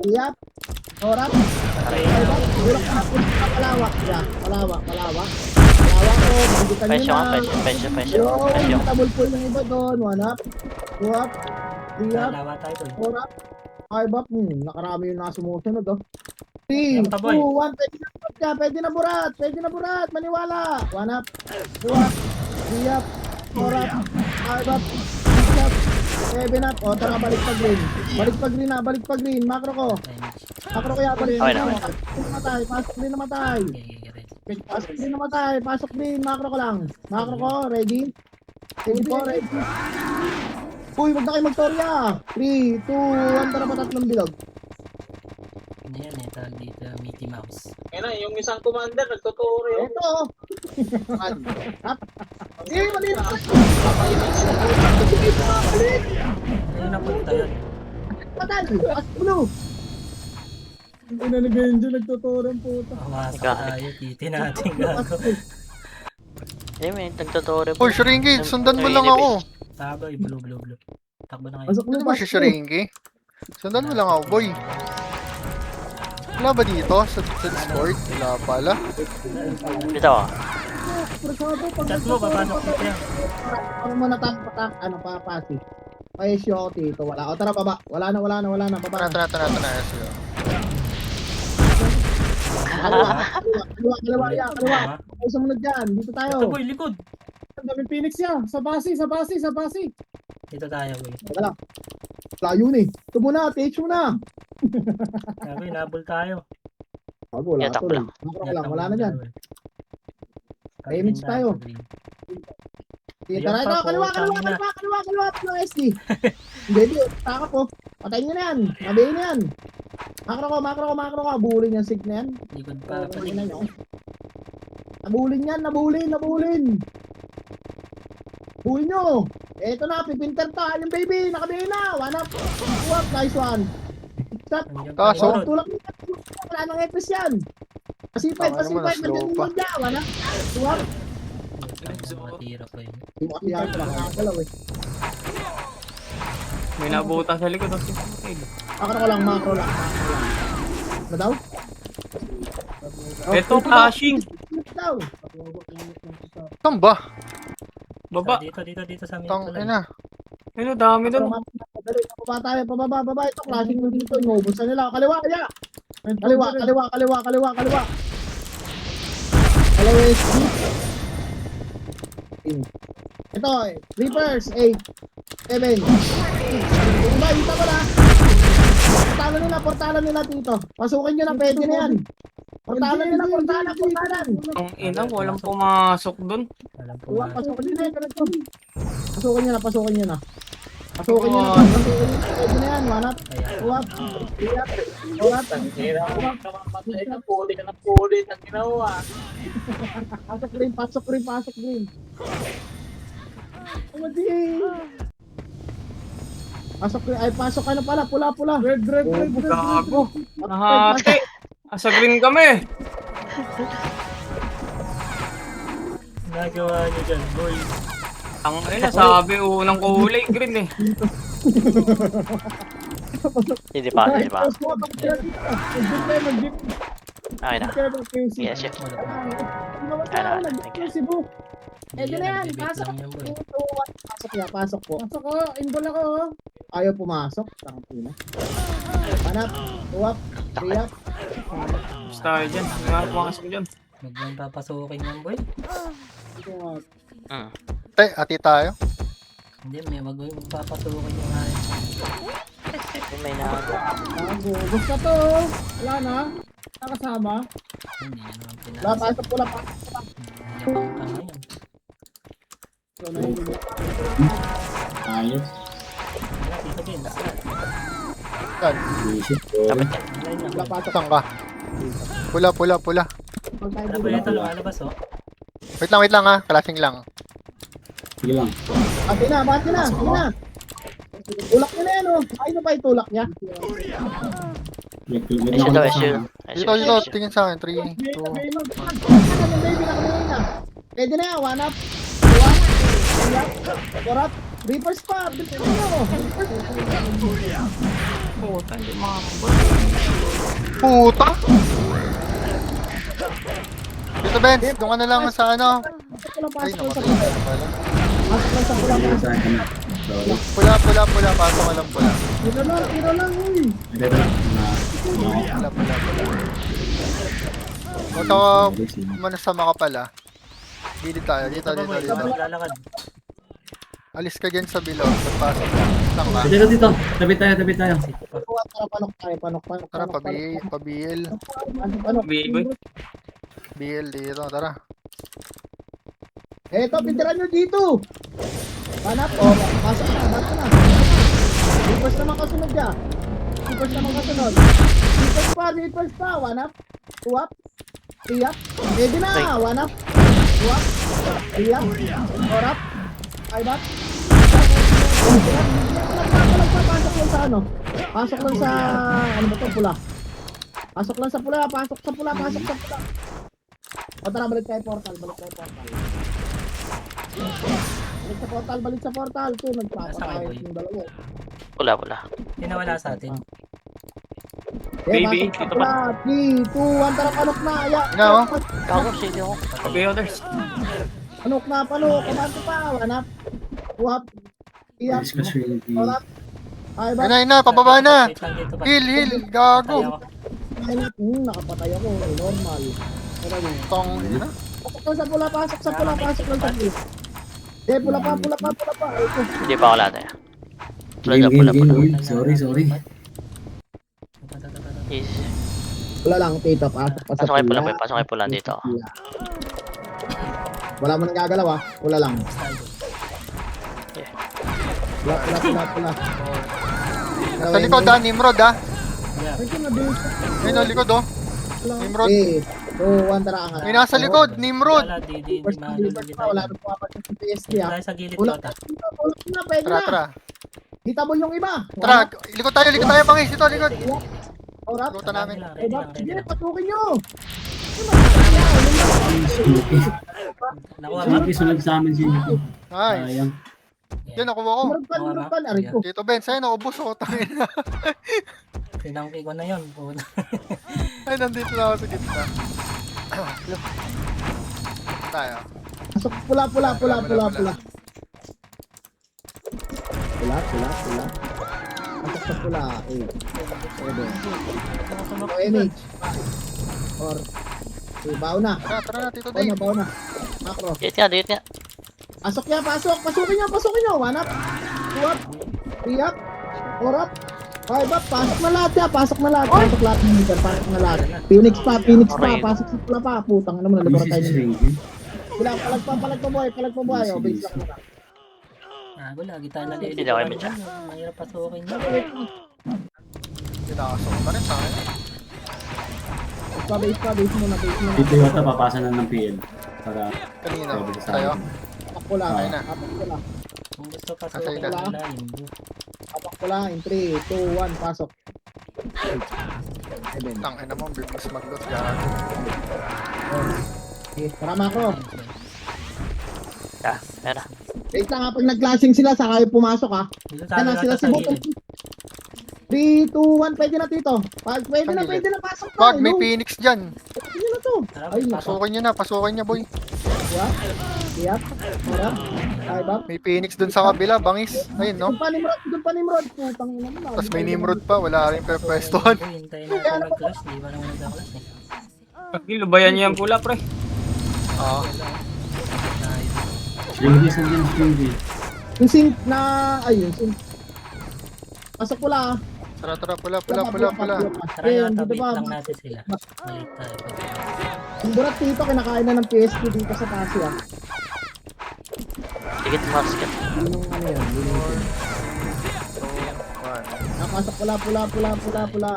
Speaker 5: Yap. Orap.
Speaker 8: Aray.
Speaker 5: Tulak ka na palawak. Yeah. Palawak. Palawak. Palawak ko. Bigitan nyo
Speaker 8: Presyo nga,
Speaker 5: na.
Speaker 8: presyo.
Speaker 5: Yo,
Speaker 8: Presyo.
Speaker 5: tabul po yung iba doon. One up. Two up. Three up.
Speaker 4: Lawa tayo boy.
Speaker 5: Four up. Five up. Nakarami yung nasumusunod, oh. 3, 2,
Speaker 4: Yan pa, boy.
Speaker 5: 1. Pwede na burat. Pwede na burat. Maniwala. One up. Two up. Three up. Four up. Five up. Six up. Seven up. O, tara, balik pa green. Balik pa green na. Balik pa green. Macro ko.
Speaker 4: Image.
Speaker 5: Macro ko ya. Balik
Speaker 8: Okay
Speaker 5: pa
Speaker 8: na,
Speaker 5: green.
Speaker 8: okay.
Speaker 5: Pasok green namatay. Pasok green namatay.
Speaker 4: Okay,
Speaker 5: Pasok green namatay. Pasok green. Macro ko lang. Macro ko. Ready? Ready po. Ready. Uy, wag na kayo mag-torya. 3, 2, 1. Tara pa tatlong bilog.
Speaker 4: Ano yan eh, tawag dito, Mickey Mouse.
Speaker 3: Yung isang commander, nagtuturo yun.
Speaker 5: Ito. Up. Sige, maliit.
Speaker 4: Ayun na punta yun.
Speaker 5: Patay. As blue. Ina ni Benjo nagtuturo ang puta.
Speaker 4: Mawasak
Speaker 8: Ikaw.
Speaker 4: tayo, titi natin gago.
Speaker 8: Eh, may nagtuturo
Speaker 2: Uy, Shrinky, sundan mo lang ako.
Speaker 4: Taboy, blue. Takbo na kayo.
Speaker 5: Pasok
Speaker 2: Ano
Speaker 5: mo
Speaker 2: ba si Shrinky? Sundan mo lang ako, boy. Wala ba dito sa Discord? Wala pala.
Speaker 8: Bitaw ah.
Speaker 4: Chat mo, papasok dito yan.
Speaker 5: Ano mo natak, ano pa pasi. Paesyo ako dito, wala. O tara baba. Wala na, baba.
Speaker 2: Tara. SEO.
Speaker 5: Kaliwa.
Speaker 4: Ah,
Speaker 5: Ay, sumunod dyan. Dito
Speaker 4: Ito
Speaker 5: tayo.
Speaker 4: boy, likod.
Speaker 7: Ang daming Phoenix niya. Sa base.
Speaker 4: Dito tayo boy.
Speaker 5: Teka lang. Layo ni. Ito muna, TH muna.
Speaker 4: Gago, inabol tayo.
Speaker 5: Bago, wala
Speaker 8: Yatak
Speaker 5: to
Speaker 8: mo
Speaker 5: rin. Makro lang, wala na dyan. Image tayo. Sige,
Speaker 4: Ayun
Speaker 5: tara,
Speaker 4: pa,
Speaker 5: ito, kaliwa, ng SD. Hindi, taka po. Patayin nyo na yan. Nabihin na yan. Makro ko. Bulin yung sig na yan.
Speaker 4: Likod pa.
Speaker 5: Patayin nyo. Nabulin yan, nabulin. Bulin nyo. Eto na, pipinter ta. Yung baby, nakabihin na. One up. Two up, nice one. Stop.
Speaker 2: Kaso?
Speaker 5: Oh, tulak nyo. Wala nang epis yan. Pasipay.
Speaker 2: Tama naman, slow pa.
Speaker 5: One up. Two up.
Speaker 4: Matira pa yun.
Speaker 5: Hindi mo kasi yan, nakakalaw eh.
Speaker 3: May nabutan sa likod.
Speaker 5: Makro lang. Ano daw?
Speaker 3: Ito, flashing.
Speaker 5: Daw.
Speaker 2: Saan ba?
Speaker 3: Baba.
Speaker 4: Dito sa amin.
Speaker 2: Tang ina.
Speaker 3: Ano, dami doon.
Speaker 5: Pababa tayo, pababa. Ito, flashing mo dito. Inuubusan nila. Kaliwa, kaya. Kaliwa. Kaliwa SD. Ito, Reapers, 8, 7, 6. Iba pala. Portalan nila dito. Pasukin nyo na, pwede na yan. Portalan.
Speaker 3: Ang ina, walang pumasok doon.
Speaker 4: Alam po
Speaker 5: Uwag,
Speaker 4: nga.
Speaker 5: pasukin nyo na. Pasukin nyo na. Pwede na yan, wanap.
Speaker 4: Ayan.
Speaker 5: Uwag. Uwag. Pasok rin. Pasok ka na pala, pula.
Speaker 7: Red.
Speaker 3: Gago. Nahati. Asa green kami.
Speaker 4: Nagawa niyo dyan, boy.
Speaker 3: Ang ina, sabi unang kulay green eh.
Speaker 8: Hindi pa.
Speaker 5: Mag-dip.
Speaker 8: Okay na. Yes, yes.
Speaker 5: Cebu.
Speaker 4: Hindi
Speaker 5: na yan,
Speaker 4: nagbe-bet
Speaker 5: pasok.
Speaker 4: lang yan, boy.
Speaker 5: Pasok po.
Speaker 7: Pasok ko. Invol ako.
Speaker 5: Ayaw pumasok. Tangina. Hanap. Uwap. Tiyap.
Speaker 3: Basta tayo dyan. Hindi nga pumasok dyan.
Speaker 4: Huwag mo papasukin yung boy.
Speaker 2: Ati tayo.
Speaker 4: Hindi, wag mo papasukin yung akin.
Speaker 8: May na.
Speaker 5: Bago. Gusto to. Wala na. Nakasama.
Speaker 4: Hindi na naman
Speaker 5: Wala,
Speaker 4: pinasa.
Speaker 5: pasok pula pa.
Speaker 4: Yabang ka ngayon.
Speaker 5: So, nahihili.
Speaker 7: Ayos.
Speaker 4: Wala, dito din.
Speaker 7: Visit.
Speaker 8: Dapat yan.
Speaker 4: Online lang.
Speaker 5: Wala, pasok.
Speaker 2: Saan ka? Pula.
Speaker 5: Pag tayo
Speaker 4: Wala
Speaker 5: dito.
Speaker 4: ba ito lumalabas oh?
Speaker 2: Wait lang ha. Klaseng lang.
Speaker 7: Sige lang.
Speaker 5: Bati na. Sige na. Tulak niya na yan, oh. Ay, na ba yung tulak niya?
Speaker 8: Issue daw, issue.
Speaker 2: Dito. Tingin sa akin. 3, 2.
Speaker 5: Pwede na yan, one up. Four up. Reapers pa.
Speaker 2: Puta! Dito, Benz. Doon ka na lang sa ano. Ay, namatay na pala.
Speaker 5: Pasok lang sa pula.
Speaker 7: Sa akin na. Sorry.
Speaker 2: Pula. Pasok ka lang pula.
Speaker 5: Tiro lang, uy.
Speaker 7: Ito na.
Speaker 2: Pula. Huwag ka manasama ka pala. Dito tayo. Dito.
Speaker 4: Lalakad.
Speaker 2: Alis ka dyan sa bilog. Pasok. Saan ka?
Speaker 7: Dito. Tabi tayo.
Speaker 5: Tara, panok.
Speaker 2: Tara, pa-BL.
Speaker 5: Panok.
Speaker 2: BL dito. Tara.
Speaker 5: Eto, pintiran nyo dito. Hanap, o. Pasok na. Reapers naman kasunod ka. Reapers pa. One up. Two up. Three up. Pwede na. One up. Two up. Three up. Four up. Five up. Pasok lang sa ano. Pasok lang sa, ano ba ito, pula. Pasok sa pula. O tara, balik tayo portal. Balik sa portal. Ito, nagpapakain yung dalawa.
Speaker 8: Pula.
Speaker 4: Hindi nawala sa atin.
Speaker 3: Baby,
Speaker 5: pasok sa
Speaker 3: dito
Speaker 5: pula. 3, 2, 1, tara, panok na.
Speaker 2: Ina, oh.
Speaker 8: Gago, sige ako.
Speaker 3: Okay, others.
Speaker 5: Panok. Kamanto pa. Hanap. Buhap. Iyak.
Speaker 7: Discuss with the...
Speaker 5: Orat. Ay, ba?
Speaker 2: Ina, pababa na.
Speaker 4: Wait lang dito pa.
Speaker 2: Heal. Gago.
Speaker 4: Tayo ako.
Speaker 5: Nakapatay ako. Normal.
Speaker 2: Tong, ina.
Speaker 5: Pasok lang sa pula. Pasok lang sa pula. Pula pa. Ito.
Speaker 8: Hindi pa ako lahat eh. Pula.
Speaker 7: Sorry.
Speaker 8: Easy.
Speaker 5: Wala lang, tito. Pasok pa sa
Speaker 8: Pasok kayo pula,
Speaker 5: pula.
Speaker 8: boy. Pasok kayo pula dito.
Speaker 5: Wala mo nang gagalaw, ah. Pula lang. Pula.
Speaker 2: Sa likod ha, Nimrod ha.
Speaker 5: Ay, kinabilis ko.
Speaker 2: Ayun ang likod oh.
Speaker 5: Lang.
Speaker 2: Nimrod.
Speaker 5: 3, 2, 1, tara angat.
Speaker 2: May nasa likod, Nimrod.
Speaker 4: Wala, di
Speaker 5: First
Speaker 4: mahalo
Speaker 5: first
Speaker 4: dito.
Speaker 5: pa, wala nang pumapat yung PSD, ah.
Speaker 4: Tayo sa gilid
Speaker 5: Wala
Speaker 4: ko ta.
Speaker 5: na, pwede na.
Speaker 2: Tara.
Speaker 5: Hitable yung iba.
Speaker 2: Tara, likod tayo, Pangis. Dito, likod.
Speaker 5: Orat.
Speaker 2: Likutan namin.
Speaker 5: Ay, sige, patukin nyo.
Speaker 4: Nakuha ba?
Speaker 7: Sige, sunod sa amin si Nico.
Speaker 2: Nice.
Speaker 7: Sayang.
Speaker 2: Yan, nakuha ko.
Speaker 5: Murag pan, aray ko.
Speaker 2: Dito, Ben, sa'yo, naubos ako. Tangin na.
Speaker 4: Tinangki ko na yun. Puta.
Speaker 2: Ay, nandito na ako sa gitna. Tayo.
Speaker 5: Pasok, pula. Pula. Pasok sa pula. Pwede. O, image. Or, baw na.
Speaker 2: Tara na, Tito Dave.
Speaker 5: Baw na. Macro.
Speaker 8: Dito nga.
Speaker 5: Pasok niya. Pasukin nyo. One up. Two up. Three up. Four up. Five up. Pasok na lahat. Pasok na lahat ng meter. Pasok na lahat. Phoenix pa. Pasok sa pula pa. Putang naman.
Speaker 7: This
Speaker 5: Nalibara tayo
Speaker 7: is
Speaker 5: nyo.
Speaker 7: Ringy.
Speaker 5: Wala, palag pa buhay. O, base lang muna.
Speaker 4: Wala, kita na dito.
Speaker 8: Hindi ako image, ah.
Speaker 4: Mahirap pasukin yun.
Speaker 2: Pinakasok pa rin sa akin.
Speaker 5: Base muna.
Speaker 7: Dito yata papasa na ng PL. Para
Speaker 2: Kanina.
Speaker 7: pwede sa
Speaker 2: Tayo.
Speaker 7: amin.
Speaker 5: Apak ko lang.
Speaker 2: Ayun na.
Speaker 4: Kung gusto pasukin
Speaker 2: Asay na.
Speaker 4: nila, hindi.
Speaker 5: Apak ko lang. In 3, 2, 1, pasok.
Speaker 2: Tangin na mo, bibis mag-dot. Gago.
Speaker 5: Okay, tara Macro.
Speaker 8: Pera.
Speaker 5: Wait lang ha, pag nag-clashing sila, saka kayo pumasok ha.
Speaker 4: Dito
Speaker 5: Kaya
Speaker 4: tayo
Speaker 5: na sila
Speaker 4: lahat
Speaker 5: si
Speaker 4: sa
Speaker 5: Botol.
Speaker 4: gilid.
Speaker 5: 3, 2, 1, pwede na Tito. Pwede na, pasok na.
Speaker 2: Wag, may Phoenix dyan.
Speaker 5: Pwede na to.
Speaker 4: Tara,
Speaker 5: Ay,
Speaker 4: pasok.
Speaker 2: Pasukin niya, boy.
Speaker 5: Yap. Tara. Ay, bab.
Speaker 2: May Phoenix dun sa kabila, bangis. Ayun, no?
Speaker 5: Doon pa Nimrod. Putang ina mo.
Speaker 2: Tapos may Nimrod pa, wala rin pwestuhan.
Speaker 4: Hintayin natin mag-clash. Di ba naman nagka-clash eh.
Speaker 3: Lubayan niya yung pula, pre.
Speaker 2: Oo.
Speaker 9: Stringy, saan yan? Stringy.
Speaker 5: Yung sync na, ay, yung sync. Pasok pula.
Speaker 2: Tara, pula.
Speaker 4: Tara
Speaker 5: Ayun,
Speaker 4: yata,
Speaker 5: dito
Speaker 4: bait
Speaker 5: ba?
Speaker 4: lang natin sila. Maliit tayo.
Speaker 5: Yung burat dito, kinakain na ng PSP dito sa Tassi ah.
Speaker 8: Tikit basket.
Speaker 5: Yun yung ano yan. Yun yung... Nakasok pula pa.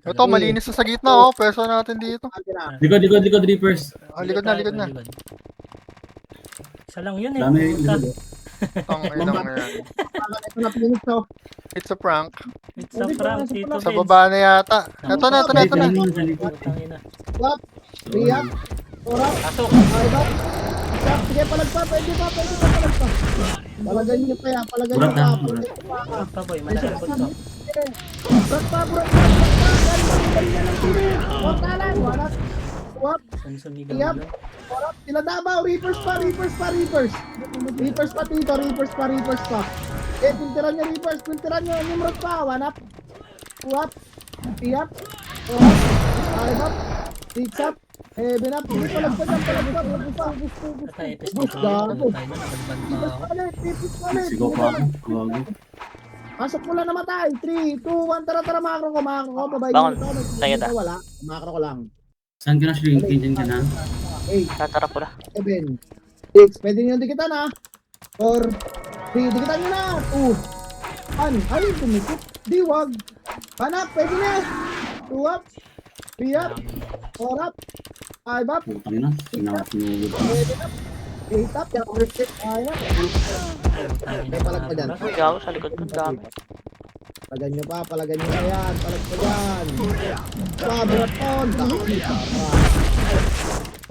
Speaker 2: Ito, malinis na sa gitna, oh. Pwesto natin dito.
Speaker 9: Likod, reapers.
Speaker 2: Likod na.
Speaker 4: Isa lang yun eh.
Speaker 9: Dami
Speaker 4: Puta.
Speaker 9: likod.
Speaker 2: Ang inang yan.
Speaker 5: Ito na finish to.
Speaker 2: It's a prank.
Speaker 4: It's a prank dito.
Speaker 2: Sa baba na yata. Ito na.
Speaker 9: Sa likod.
Speaker 5: What? Ria? Ora?
Speaker 4: Pasok.
Speaker 5: Ay ba? Sige, palagpa. Pwede pa palagpa. Palagay niyo pa yan. Palagay niyo pa.
Speaker 4: Burat pa boy, malaki po to.
Speaker 5: Burat pa. Huwag talan. Wala. What?
Speaker 4: Sunsumigaw
Speaker 5: Yep.
Speaker 4: lang.
Speaker 5: Ora? Sila Davao. Reapers pa. Reapers pa dito. Reapers pa. Eh, pintiran niyo Reapers. Pintiran niyo. Nimrod pa. Wanap. What? Tiyap. Ora? Ay ba? Titsap. Eh, binap. Hindi palagpa.
Speaker 4: Patay,
Speaker 5: Ubus, gago.
Speaker 4: tayo na, nagban pa ako.
Speaker 5: Reapers palit.
Speaker 9: Sigaw pa ako. Gago.
Speaker 5: Pasok mo lang namatay. 3, 2, 1. Tara, makro ko. Babay
Speaker 8: Bangon.
Speaker 5: nyo ito.
Speaker 8: Tayo na.
Speaker 5: Wala. Makro ko lang.
Speaker 9: Saan ka na shrinking? Diyan ka na?
Speaker 5: 8,
Speaker 8: Tara pula.
Speaker 5: 7, 6. Pwede nyo dikitan ha. 4, 3. Dikitan nyo na. 2, 1. Ay, tumikot. Di, wag. Hanap. Pwede na. 2 up. 3 up. 4 up. 5 up.
Speaker 9: Putang na. Sinawat nulog.
Speaker 5: 7 up. 8 up. 5 up. May palag pa dyan.
Speaker 8: Uy, gago sa likod ko. Dami.
Speaker 5: Palagan nyo pa. Palagan nyo na yan. Palag pa dyan. Berat ton.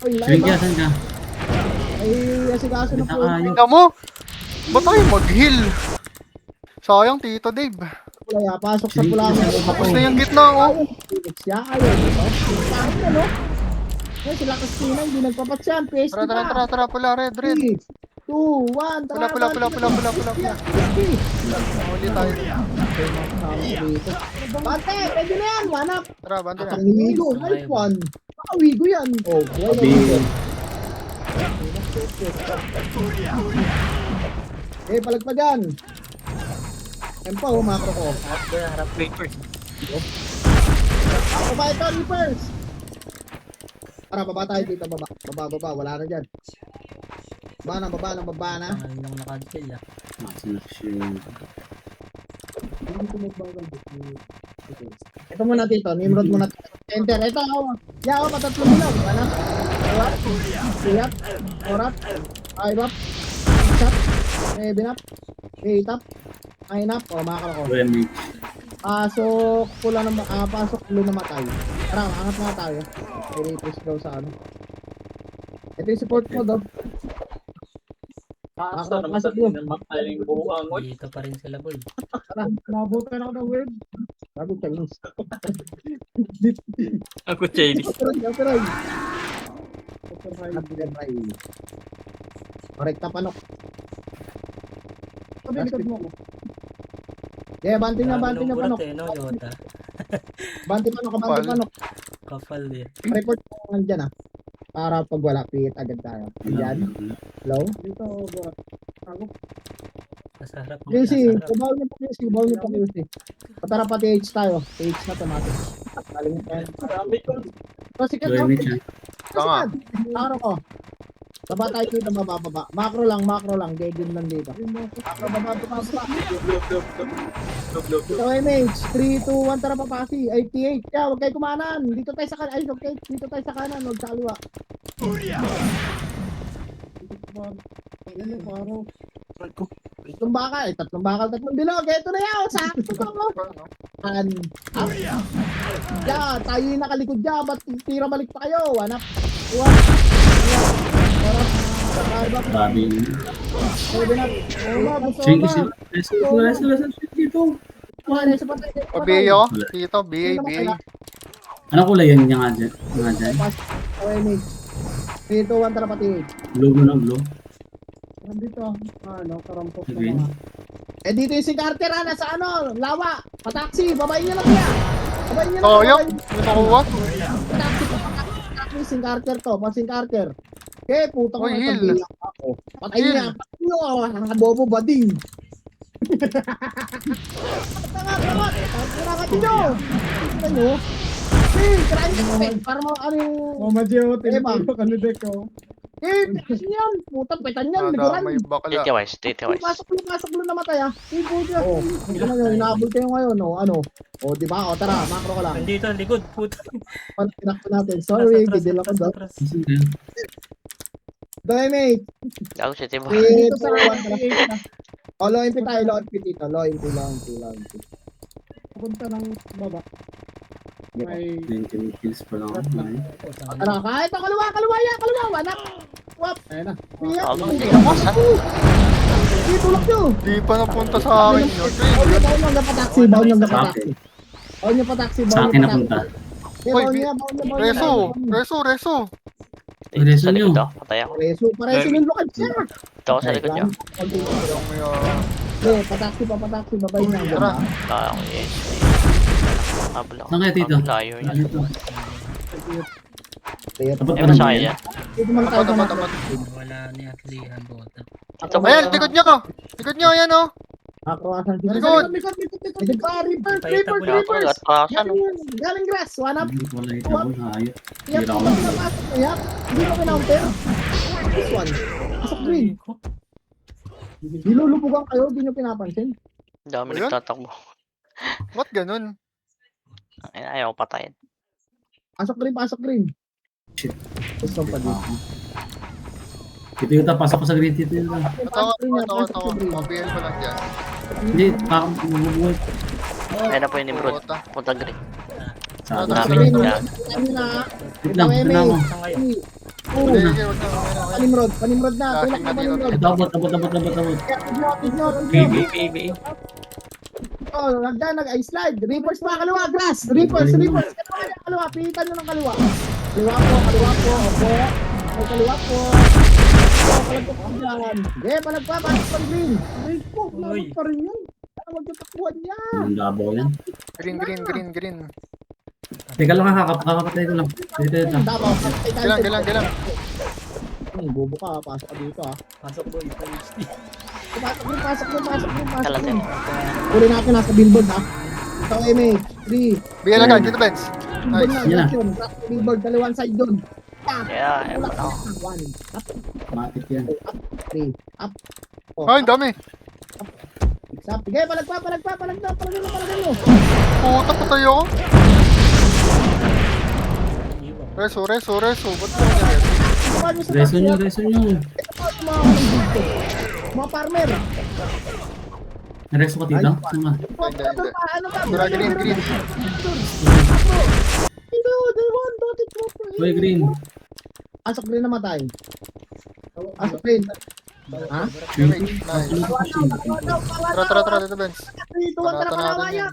Speaker 5: Ay,
Speaker 9: Shrinky,
Speaker 5: live.
Speaker 9: saan ka?
Speaker 5: Ay, asikaso na po.
Speaker 2: Tingnan mo. Ba't tayo mag-heal? Sayang, Tito Dave.
Speaker 5: Kaya pasok sa pula.
Speaker 2: Tapos na yung gitna, oh.
Speaker 5: Siya, ayaw. Saan ka, no? Ay, sila Castina, hindi nagpapatsyan. PSG pa.
Speaker 2: Tara, pula, red.
Speaker 5: 3, 2, 1.
Speaker 2: Pula. Huli tayo.
Speaker 5: Bante, pwede na yan. Manap.
Speaker 2: Tara, banda na.
Speaker 5: Ang wigo. Nice one. Wigo yan. Oh, boy. Eh, palag pa dyan. Tempo, makro ko.
Speaker 4: Harap boy, harap boy.
Speaker 5: Ako ba ito, Reapers? Tara, baba tayo dito, baba. Baba, wala na dyan. Baba na.
Speaker 4: Ang lang nakancel ah.
Speaker 9: Saan na shield?
Speaker 5: Ito muna dito, Nimrod muna. Enter, ito ako. Ako, patatlo mo lang. Ano? Orat, siyap, orat, aibap, shot, binap, itap, ainap, o makakala ko.
Speaker 9: Remix.
Speaker 5: Pasok pula na, pasok blue na matay. Tara, angat na tayo. May rapist daw sa ano. Ito yung support mo, Dob. Pasok blue.
Speaker 4: Dito pa rin sila boy.
Speaker 5: Tara, nabutan ako ng wave. Bago Chinese.
Speaker 3: Ako, Chinese.
Speaker 5: Operay. Korekta panok. Sabi mo ko. Yeah, banting na panok.
Speaker 4: No, Yota.
Speaker 5: Banting panok.
Speaker 4: Kapal eh.
Speaker 5: Report mo nandyan ah. Para pag wala, pihit agad tayo. Ayan. Hello? Dito,
Speaker 4: Nasa harap mo.
Speaker 5: QC,
Speaker 4: Nasa harap.
Speaker 5: babaw niyo pa QC. Patara pa TH tayo. TH na tomatis. Galing pa yan. Kasi ka
Speaker 9: Remix siya.
Speaker 2: Tanga.
Speaker 5: Araw ko. Baba tayo dito, baba. Macro lang. Gagawin lang dito. Macro, baba. Ito image. 3, 2, 1, tara papasi. 88. Kaya, huwag kayo kumanan. Dito tayo sa kanan. Ay, okay. Dito tayo sa kanan. Huwag sa kaliwa. Tatlong bakal. Tatlong bilog. Ito na yan. Sakto ko. Up. Ya, tayo yung nakalikod dyan. Ba't tira balik pa kayo? Anak. Uwan.
Speaker 9: Grabe yun. Shrinky, sila. Dito.
Speaker 2: Pabiyo, Tito, BA.
Speaker 9: Ano kulay yan nga dyan? Nga dyan?
Speaker 5: OMH. 3, 2, 1, tara pati.
Speaker 9: Glow.
Speaker 5: Nandito, karampok
Speaker 9: Okay.
Speaker 5: Eh dito yung si Carter nasa lawa, pataksi, babayin nyo lang yan.
Speaker 2: Oh, yung nakuha.
Speaker 5: Pataksi, Sing Carter to. Sing Carter. Okay, putang
Speaker 2: Uy,
Speaker 5: mga
Speaker 2: heal.
Speaker 5: pagbiyak ako. Patay
Speaker 2: Heal.
Speaker 5: niya. Patay niyo. Bobo bading. Tanga. Tanga niyo. Tingnan niyo. Try niyo kami. Para mo ano yung...
Speaker 7: Mama Gio,
Speaker 5: Eba.
Speaker 7: tinuturo ka ni Deco.
Speaker 5: Petan yan. Putang petan yan. Liguran.
Speaker 2: May bakla.
Speaker 8: Titi wise.
Speaker 5: Pasok mo namatay ah. Ibo dyan. Ano yun, inaabol kayo ngayon, no? Ano? O, di ba? O, tara, macro ka lang.
Speaker 4: Nandito, likod, puto.
Speaker 5: Pinakto natin. Sorry, gidil ako doon.
Speaker 4: Atras.
Speaker 9: Kasi kayo.
Speaker 5: Doy, mate.
Speaker 8: Gago si Tibo.
Speaker 5: Dito sa kawan. O, low MP tayo, low MP dito. Low MP.
Speaker 7: Punta ng baba. May
Speaker 9: 20 kills pa lang ako. Ay.
Speaker 5: Tara, kahit ang kaliwa yan. Wanak. Wap.
Speaker 7: ayun na.
Speaker 8: Tama, hindi ka pasan.
Speaker 5: Di, tulak nyo.
Speaker 2: Di pa napunta sa akin yun.
Speaker 5: Baon yung napataksi.
Speaker 9: Sa akin napunta.
Speaker 5: Baon niya.
Speaker 2: Reso.
Speaker 9: Reso
Speaker 8: Sa likod
Speaker 9: nyo.
Speaker 8: ako. Patay ako.
Speaker 5: Pareso yung lukad siya.
Speaker 8: Dito ako sa likod niyo.
Speaker 5: Pataksi. Babay niya.
Speaker 2: Tara.
Speaker 8: Kaya ako yes. Habol ako.
Speaker 9: Saan kaya dito?
Speaker 8: Layo niya.
Speaker 9: Dito. Dapat
Speaker 8: Eh,
Speaker 9: pa
Speaker 8: masaya
Speaker 9: naman.
Speaker 8: yan.
Speaker 5: Dito man tayo sa
Speaker 2: Tapat.
Speaker 4: Wala ni Atli ang bota.
Speaker 8: Ito ba?
Speaker 2: Ayan, likod niyo. Likod niyo, ayan oh.
Speaker 5: Makroasan sila.
Speaker 2: Likod.
Speaker 5: Likod pa, Reaper.
Speaker 8: At pasan.
Speaker 5: Galing grass, one up.
Speaker 9: Hindi ko wala ito. Hayop.
Speaker 5: Yap,
Speaker 9: Hindi ako.
Speaker 5: napasok na yap. Hindi ko kinaunter. This one. Pasok green. Nilulubugan kayo, hindi nyo pinapansin.
Speaker 8: Dami
Speaker 2: Ayun.
Speaker 8: nagtatakbo.
Speaker 2: Ba't ganun?
Speaker 8: Ayaw ko patayin.
Speaker 5: Pasok green.
Speaker 9: Shit.
Speaker 5: Gusto pa dito.
Speaker 9: Ito yung tapasok ko sa green dito yun.
Speaker 5: Pasok green yan, pasok
Speaker 2: Ito.
Speaker 5: green.
Speaker 2: Mabihal ko lang dyan.
Speaker 9: Hindi, mabubuhay.
Speaker 8: Ayun na po yung Nimrod.
Speaker 2: Puta.
Speaker 8: Punta green.
Speaker 9: Sa
Speaker 2: Ano,
Speaker 9: akin.
Speaker 2: green.
Speaker 8: Yan.
Speaker 5: Ano na?
Speaker 9: Wait lang, wait lang ako.
Speaker 4: Saan kayo?
Speaker 2: Hindi, hindi, wag na.
Speaker 5: Panimrod na. Tulak na
Speaker 2: Flashing na
Speaker 5: panimrod.
Speaker 9: Ito, abot.
Speaker 5: Ignore.
Speaker 8: BB.
Speaker 5: Oh, nag-slide. Reapers pa, kaliwa, grass. Reapers. Kaliwa, pihitan nyo ng kaliwa. Kaliwa po. Opo. May kaliwa po. Palagpak ko dyan. Palagpak pa green. Green po, palagpak pa rin yan. Ano magtatakbuhan yan?
Speaker 9: Ang labaw yan.
Speaker 2: Green.
Speaker 9: Teka lang, kakapatay ko lang. Dito.
Speaker 5: Dabaw.
Speaker 2: Gilang.
Speaker 5: Bobo ka, pasok ka dito ah.
Speaker 4: Pasok boy, sa HD.
Speaker 5: Pasok
Speaker 8: Kalat
Speaker 5: green.
Speaker 8: yan.
Speaker 5: Uli natin nasa billboard ha. Ito MA, 3.
Speaker 2: Bigyan agad, dito Benz.
Speaker 5: Billboard
Speaker 2: Nice.
Speaker 5: na,
Speaker 9: Yan na.
Speaker 5: yun. Billboard, dalawang side doon.
Speaker 8: Yeah, ewan ako.
Speaker 5: 1, up,
Speaker 9: Matik yan.
Speaker 5: 3, up.
Speaker 2: Ay, ang dami.
Speaker 5: Six up. Sige, palagpa mo.
Speaker 2: Puta, patay ako. Reso. Ba't mo nangyari?
Speaker 9: Reso nyo.
Speaker 5: Mga farmer.
Speaker 9: Nareso ka dito? Sama.
Speaker 2: Hindi.
Speaker 5: Ano ba?
Speaker 2: Tara, green.
Speaker 9: Uy, green.
Speaker 5: Pasok green namatay. Pasok green. Ha?
Speaker 2: Nice. Tara, dito Benz.
Speaker 5: Tuwan ka na
Speaker 2: Tara,
Speaker 5: kalawa yan.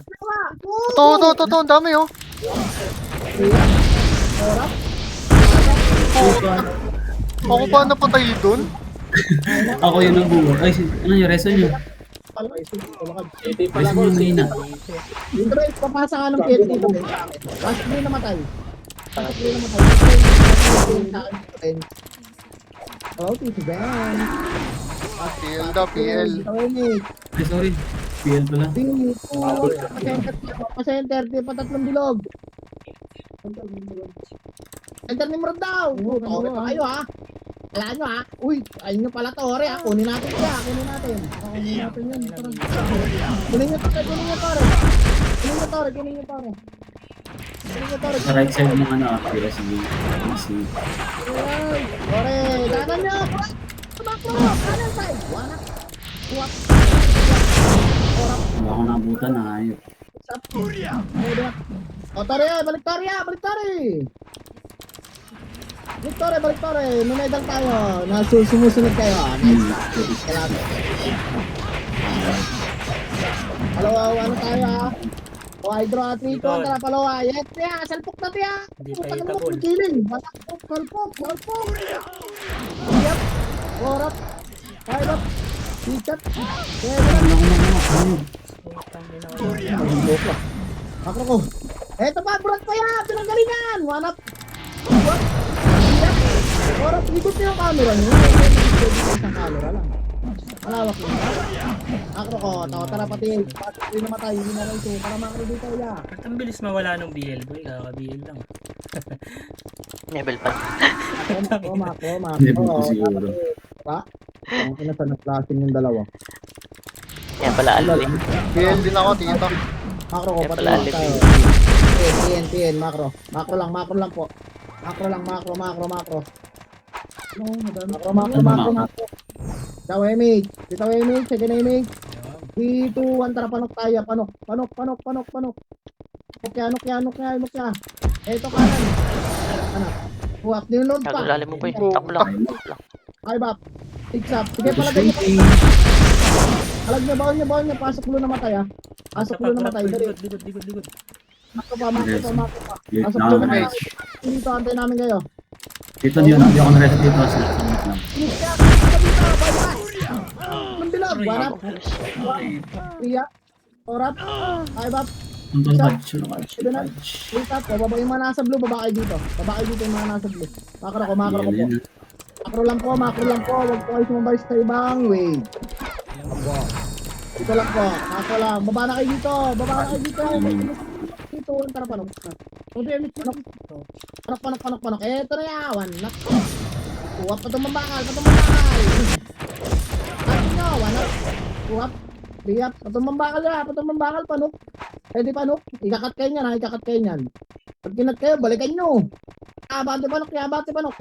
Speaker 2: Ito, ang dami oh. Ako pa napatay dun?
Speaker 9: Ako yun ang buo. Ay, ano yung reso nyo? Reso nyo mahina.
Speaker 5: Dito ba, papasa ka ng PL dito. Pasok green namatay. Oh, Tito Ben.
Speaker 2: PL.
Speaker 9: Ay, sorry. PL pala.
Speaker 5: Pa-center, di pa tatlong bilog. Center ni Murad daw. Tore pa kayo ha. Kaya nyo ha. Uy, ayun nyo pala Tore ha. Kunin natin siya. Kunin natin yun. Kunin nyo Tore.
Speaker 9: Sa right side ng ano, PSV.
Speaker 5: Tore, danan nyo. Tumakbo. Kanan side. Wanak. Tuwak.
Speaker 9: Wala akong nabutan na ayop.
Speaker 5: O, Tore, balik Tore. May medal tayo. Sumusunod kayo. Nice. Halo, ano tayo ha? O, hydro at rito. Tara, palawa. Yes, tiya. Salpok na tiya.
Speaker 4: Hindi pa
Speaker 5: Putang
Speaker 4: hitable.
Speaker 5: mo, killing. Salpok. Yep. Orap. Hydro. Tikat. Ako ko. Eto pa, Brad pa yan. Pinanggalingan. One up. Oras, ikot niyo yung camera niyo. Isang camera lang. Malawak yun. Makro ko, tara pati. Pasok ko yung namatay, hindi na ito. Para makro dito, ya.
Speaker 4: Ba't ang bilis mawala ng BL boy? Kaka-BL lang.
Speaker 8: Level pa.
Speaker 5: Makro.
Speaker 9: Hindi po siguro.
Speaker 5: Diba? Ang kinasa na klaseng yung dalawa.
Speaker 8: Yan pala alwi.
Speaker 2: BL din ako, tito.
Speaker 5: Makro ko,
Speaker 8: Yan
Speaker 5: pati
Speaker 8: pala,
Speaker 5: lang
Speaker 8: Alip.
Speaker 5: tayo. TN, makro. Makro lang po. Makro. Makro. Bitaw image. Second image. 3, 2, 1, tara, panok tayo. Panok. Nukya. Eto kanan. Anak. Huwag, nilunod pa.
Speaker 8: Nagulalim mo, boy. Takbo lang.
Speaker 5: Ay, bap. Six up. Sige, palagay niyo. Alag niyo, bawal niyo. Pasok lo na matay, ha. Pasok lo na matay. Dali.
Speaker 4: Likod.
Speaker 5: Makro pa.
Speaker 9: Wait
Speaker 5: Pasok
Speaker 9: lang.
Speaker 5: lo na matay. Dito, antay namin kayo.
Speaker 9: Dito, di ako na-reset dito.
Speaker 5: Nukya. Mandilag. Banat. Priya. Orat. Ay, bap.
Speaker 9: Ang badge.
Speaker 5: Wait up. Baba yung mga nasa blue. Baba kayo dito yung mga nasa blue. Makro ko po. Makro lang po. Huwag po kayo sumabay sa ibang way. Dito lang po. Makro lang. Baba na kayo dito. Dito. Tara, panok. Panok. Eto na yawan. Kuwap pa itong mambakal. Ano nyo? Wanak. Kuwap. Liyap. Patong mambakal. Panok. Pwede panok. Ikakat kayo niyan. Pag kinat kayo, balikan nyo. Abate panok.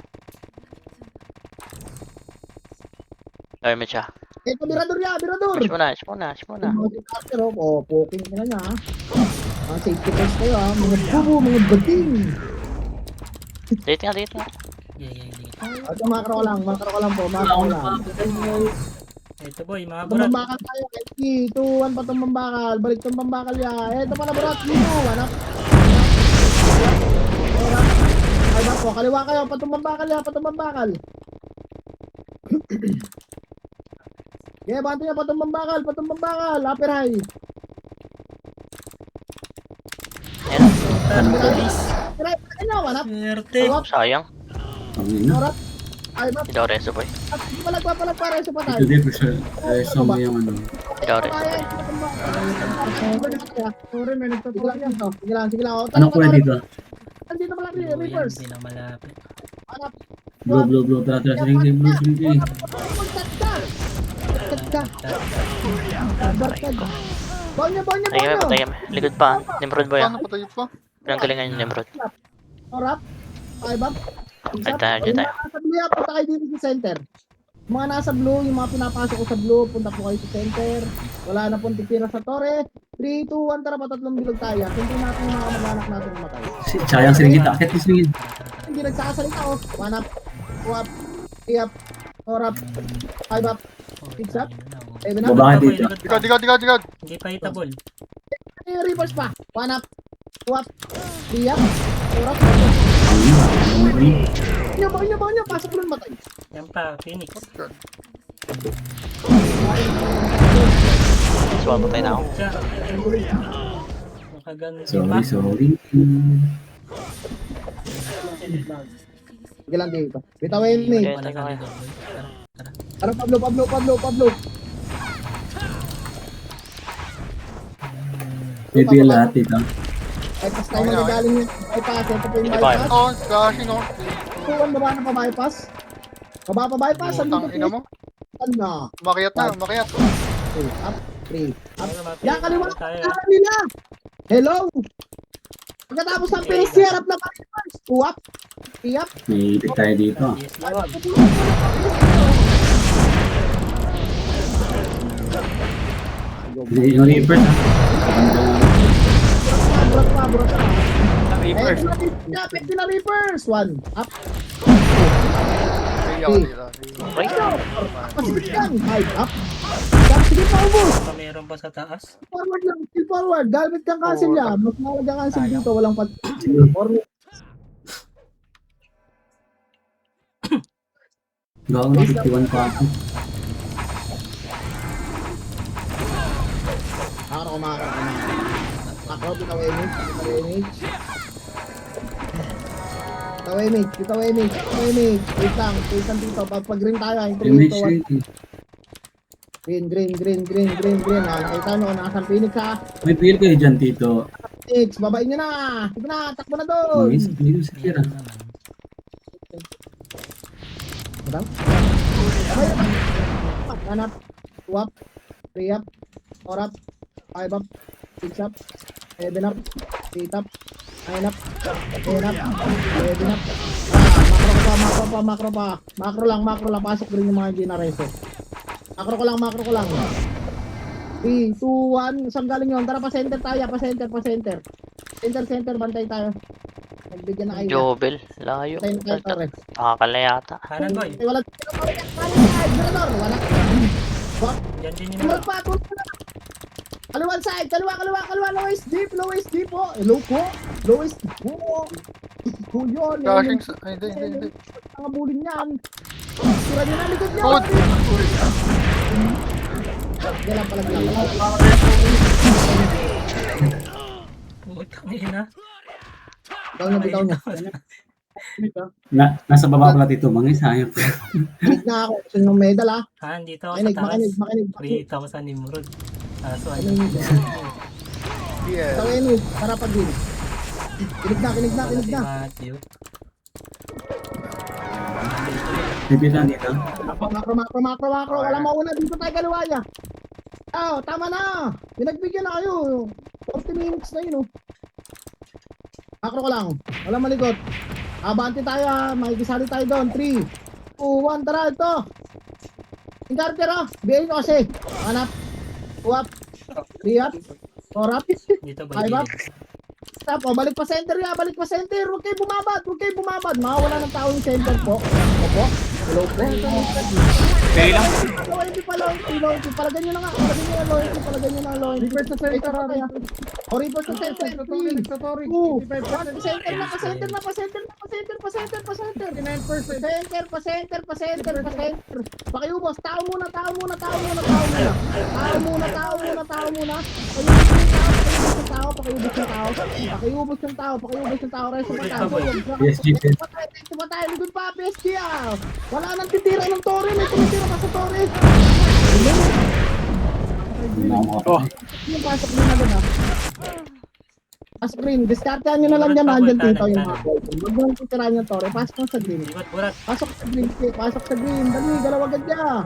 Speaker 8: Ay, may siya.
Speaker 5: Ito, birador.
Speaker 8: Ash muna.
Speaker 5: Poking ka na niya, ha. Mga safety first kayo, ha. Mga bubo, mga bading.
Speaker 8: Dito nga.
Speaker 4: Yeah.
Speaker 5: Ito, makro ko lang po.
Speaker 4: Ito boy, mga burat.
Speaker 5: Tumambakal tayo. 3, 2, 1, patong mambakal. Balik tong mambakal ya. Ito pala, burat. Dito, anak. Ay, bako. Kaliwa kayo. Patong mambakal. Okay, banto niya. Patong mambakal. Upper high.
Speaker 4: Police.
Speaker 5: Try, ano, anak.
Speaker 4: Swerte.
Speaker 8: Sayang.
Speaker 5: Orat. Ay, bako.
Speaker 8: Hindi daw reso, boy.
Speaker 5: Palag para sa patay.
Speaker 9: Ito dito siya. Sa mo yung ano.
Speaker 8: Hindi daw reso, boy.
Speaker 5: Sorry, may nagtutulak. Sige lang.
Speaker 9: Ano po dito?
Speaker 5: Andito pala,
Speaker 4: Yan,
Speaker 5: reverse.
Speaker 4: hindi na malapit.
Speaker 5: Anak.
Speaker 9: Blue. Tara. Sige.
Speaker 5: Bonyo.
Speaker 8: Patay kami. Likod pa. Nimrod, boy.
Speaker 2: Paano patay pa?
Speaker 8: Pinanggalingan yung Nimrod.
Speaker 5: Orap. Ay, bab.
Speaker 8: Ay, tayo.
Speaker 5: Yung mga nasa blue, punta kayo dito sa center. Yung mga nasa blue, yung mga pinapasok ko sa blue, punta po kayo sa center. Wala na pong titira sa torre. 3, 2, 1, tara, patatlong bilog tayo. Hindi natin yung mga kamag-anak natin mamatay.
Speaker 9: Sayang sinigit. Akit yung sinigit.
Speaker 5: Hindi nagsasalita, oh. One up, 2 up, 3 up, 4 up, 5 up, 6 up, 7 up.
Speaker 9: Baba ka dito.
Speaker 2: Digad.
Speaker 4: Hindi pa hitable.
Speaker 5: Yung reverse pa. 1 up, 2 up, 3 up, 4 up, 5 up. Banyo. Pasok lang matay.
Speaker 4: Yan pa, Phoenix.
Speaker 8: So, patay na ako.
Speaker 4: Siya. Nakaganti pa.
Speaker 9: Sorry.
Speaker 5: Sige lang dito. Bitawin me.
Speaker 4: Wala ka dito, boy. Tara.
Speaker 5: Tara, Pablo.
Speaker 9: Maybe lahat dito.
Speaker 5: Bypass tayo magagaling yun. Bypass. Ito po yung
Speaker 8: Hindi
Speaker 5: bypass.
Speaker 2: Oh, gosh, no.
Speaker 5: Tuwan, baba na pa bypass. Baba pa bypass.
Speaker 2: Putang ina mo.
Speaker 5: Ano?
Speaker 2: Makiat.
Speaker 5: 3 up, 3 up.
Speaker 4: Mapili
Speaker 5: Yan, kaliwa
Speaker 4: tayo.
Speaker 5: na nila. Hello. Pagkatapos ng finish, harap na bypass. 2 up, 3 up.
Speaker 9: May hit tayo dito.
Speaker 4: Yes, Lord.
Speaker 9: Yung reapers ha.
Speaker 5: Burak pa.
Speaker 3: Reverse.
Speaker 5: Pwede na reverse. 1 up.
Speaker 8: Boy.
Speaker 5: Pasigit yan. 5 up. Sige pa, ubos.
Speaker 4: Baka meron pa sa taas.
Speaker 5: Forward lang. Still forward. Gamit kang cancel yan. Mas mahalaga cancel dito. Walang pag... Forward.
Speaker 9: Gawin na 51 pa ako.
Speaker 5: Makro. Makro, bitaw image. Ikaw, Emig. Wait lang dito. Pag-green tayo.
Speaker 9: Image ready.
Speaker 5: Green. Nakita nyo, nakasang Phoenix ha.
Speaker 9: May PL kayo dyan, Tito.
Speaker 5: Phoenix, babain nyo na. Sige na, takbo na doon.
Speaker 9: May isa dito sa tira.
Speaker 4: Meron naman.
Speaker 5: Madam? Hanap. 2 up. 3 up. 4 up. 5 up. 6 up. 7 up. 8 up. 9 up. 10 up. 11 up. Makro pa. Makro lang. Pasok rin yung mga hindi na reso. Makro ko lang. 3, 2, 1. Saan galing yun? Tara, pa-center tayo. Pa-center. Center. Bantay tayo. Nagbigyan na kayo.
Speaker 8: Jobel. Layo.
Speaker 5: Tayo tayo, Torre.
Speaker 8: Nakakala yata.
Speaker 4: Kanan boy.
Speaker 5: Wala.
Speaker 4: Yan din
Speaker 5: Tulog
Speaker 4: yung
Speaker 5: pa. Kaliwan side. Kaliwa. Lowest deep po. Hello po. Lowest deep po. Po yun.
Speaker 2: Flashing sa... Ay, hindi.
Speaker 5: Mga bulin yan. Sira din ang likod niya.
Speaker 2: Good.
Speaker 5: Galang pala.
Speaker 4: putang ina.
Speaker 5: Bitaw niya.
Speaker 9: Nasa baba pala, Tito. Mga sayang.
Speaker 5: Kinig na ako. Gusto nyo medal ha.
Speaker 4: Han, dito ako sa taas.
Speaker 5: Makinig.
Speaker 4: 3,000 Nimrod. Kaso ano?
Speaker 2: Yeah.
Speaker 5: Tawin para pag-win. Kinig na.
Speaker 4: Si Matthew.
Speaker 9: Bibilan dito.
Speaker 5: Makro. Wala mauna. Dito tayo kaliwaya. Tama na. Pinagbigyan na kayo. 40 minutes na yun. Makro ko lang. Wala malikot. Abante tayo ha. Makikisali tayo doon. 3, 2, 1. Tara ito. Incarter ha. Biyahin ko kasi. Hanap. 2 up. 3 up. 4 up.
Speaker 4: Dito boy.
Speaker 5: 5 up.
Speaker 4: Gilid.
Speaker 5: Stop. Balik pa center ya. Huwag kayo bumabad. Mawawala ng tao yung center po. Opo. Hello po.
Speaker 3: Okay lang.
Speaker 5: Loyalty palagyan nyo na nga. Palagyan nyo na loyalty. Reverse sa center ha. O reverse sa center. 3, 2, pa-center. Pakiubos. Tao muna. Pakiubos yung tao. Reso pa tayo.
Speaker 9: PSG.
Speaker 5: Reso pa tayo. Likod pa. PSG ah. Wala nang titira ng Torre. May tumitira pa sa Torre. Yung pasok din na doon ha. Pasok green. Discartean nyo na lang dyan. Nandyan dito yung mga boy. Huwag mo lang titirahan yung Torre. Pasok mo sa green.
Speaker 4: Burat.
Speaker 5: Pasok sa green. Dali. Galaw agad dyan.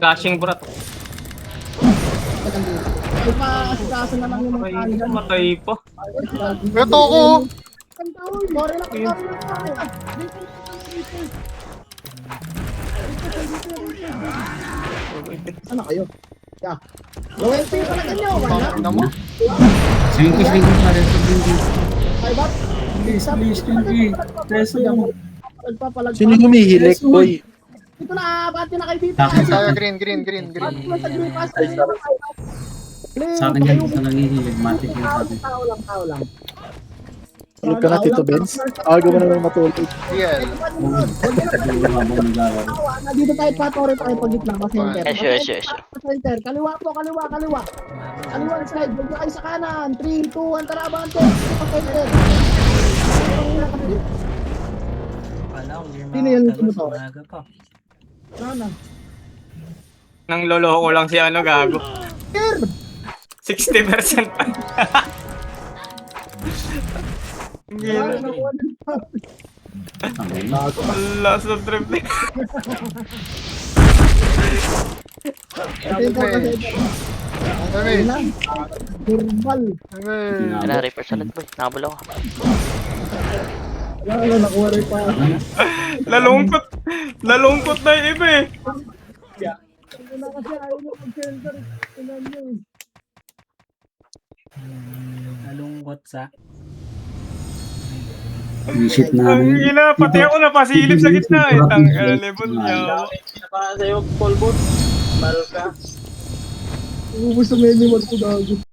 Speaker 3: Flashing burat.
Speaker 5: Ay pa. Asikaso na lang yung mga kanan dyan.
Speaker 3: Matay pa.
Speaker 2: Ito ko.
Speaker 5: Torre lang. Ano kayo? Yeah. Loyalty yung talaga nyo. Wala.
Speaker 2: Tangina mo.
Speaker 9: Singkos pa rin sa building.
Speaker 5: 5 up.
Speaker 9: Please, Reso.
Speaker 5: Nagpapalag
Speaker 1: Sino humihilik, boy?
Speaker 5: Dito na, bati na kayo dito.
Speaker 2: Tayo green.
Speaker 5: Bati na sa green pass. Please,
Speaker 9: Sa akin yan, sa nangihilig. Matik yung sabi.
Speaker 5: Tao lang.
Speaker 1: Tulog ka na, Tito Benz. Aga mo na lang matulog.
Speaker 2: Yeah.
Speaker 5: Dito tayo pa, Torre tayo pag gitna, pa-center.
Speaker 8: Sure.
Speaker 5: Pa-center. Kaliwa po, kaliwa. Kaliwa side, huwag na kayo sa kanan. 3, 2, 1, tara, abante. Pa-center.
Speaker 4: Wala ko.
Speaker 5: Sino yan yung sumuto?
Speaker 4: Umaga pa.
Speaker 5: Sana.
Speaker 3: Nang loloko lang si ano gago.
Speaker 5: Here!
Speaker 3: 60% pa. Last of trip na.
Speaker 5: Turbal.
Speaker 8: Wala, reverse ulit boy. Nakabulaw ka.
Speaker 5: Wala, nakuha rin pa.
Speaker 3: Lalungkot na yung iba eh.
Speaker 5: Wala kasi ayaw nyo mag-center. Tingnan nyo eh.
Speaker 4: Nalungkot sa.
Speaker 9: Visit
Speaker 3: Ang
Speaker 9: namin.
Speaker 3: ina, pati ako napasilip sa gitna eh. Tang level niya.
Speaker 5: Ubus sa menu mo ito, gago.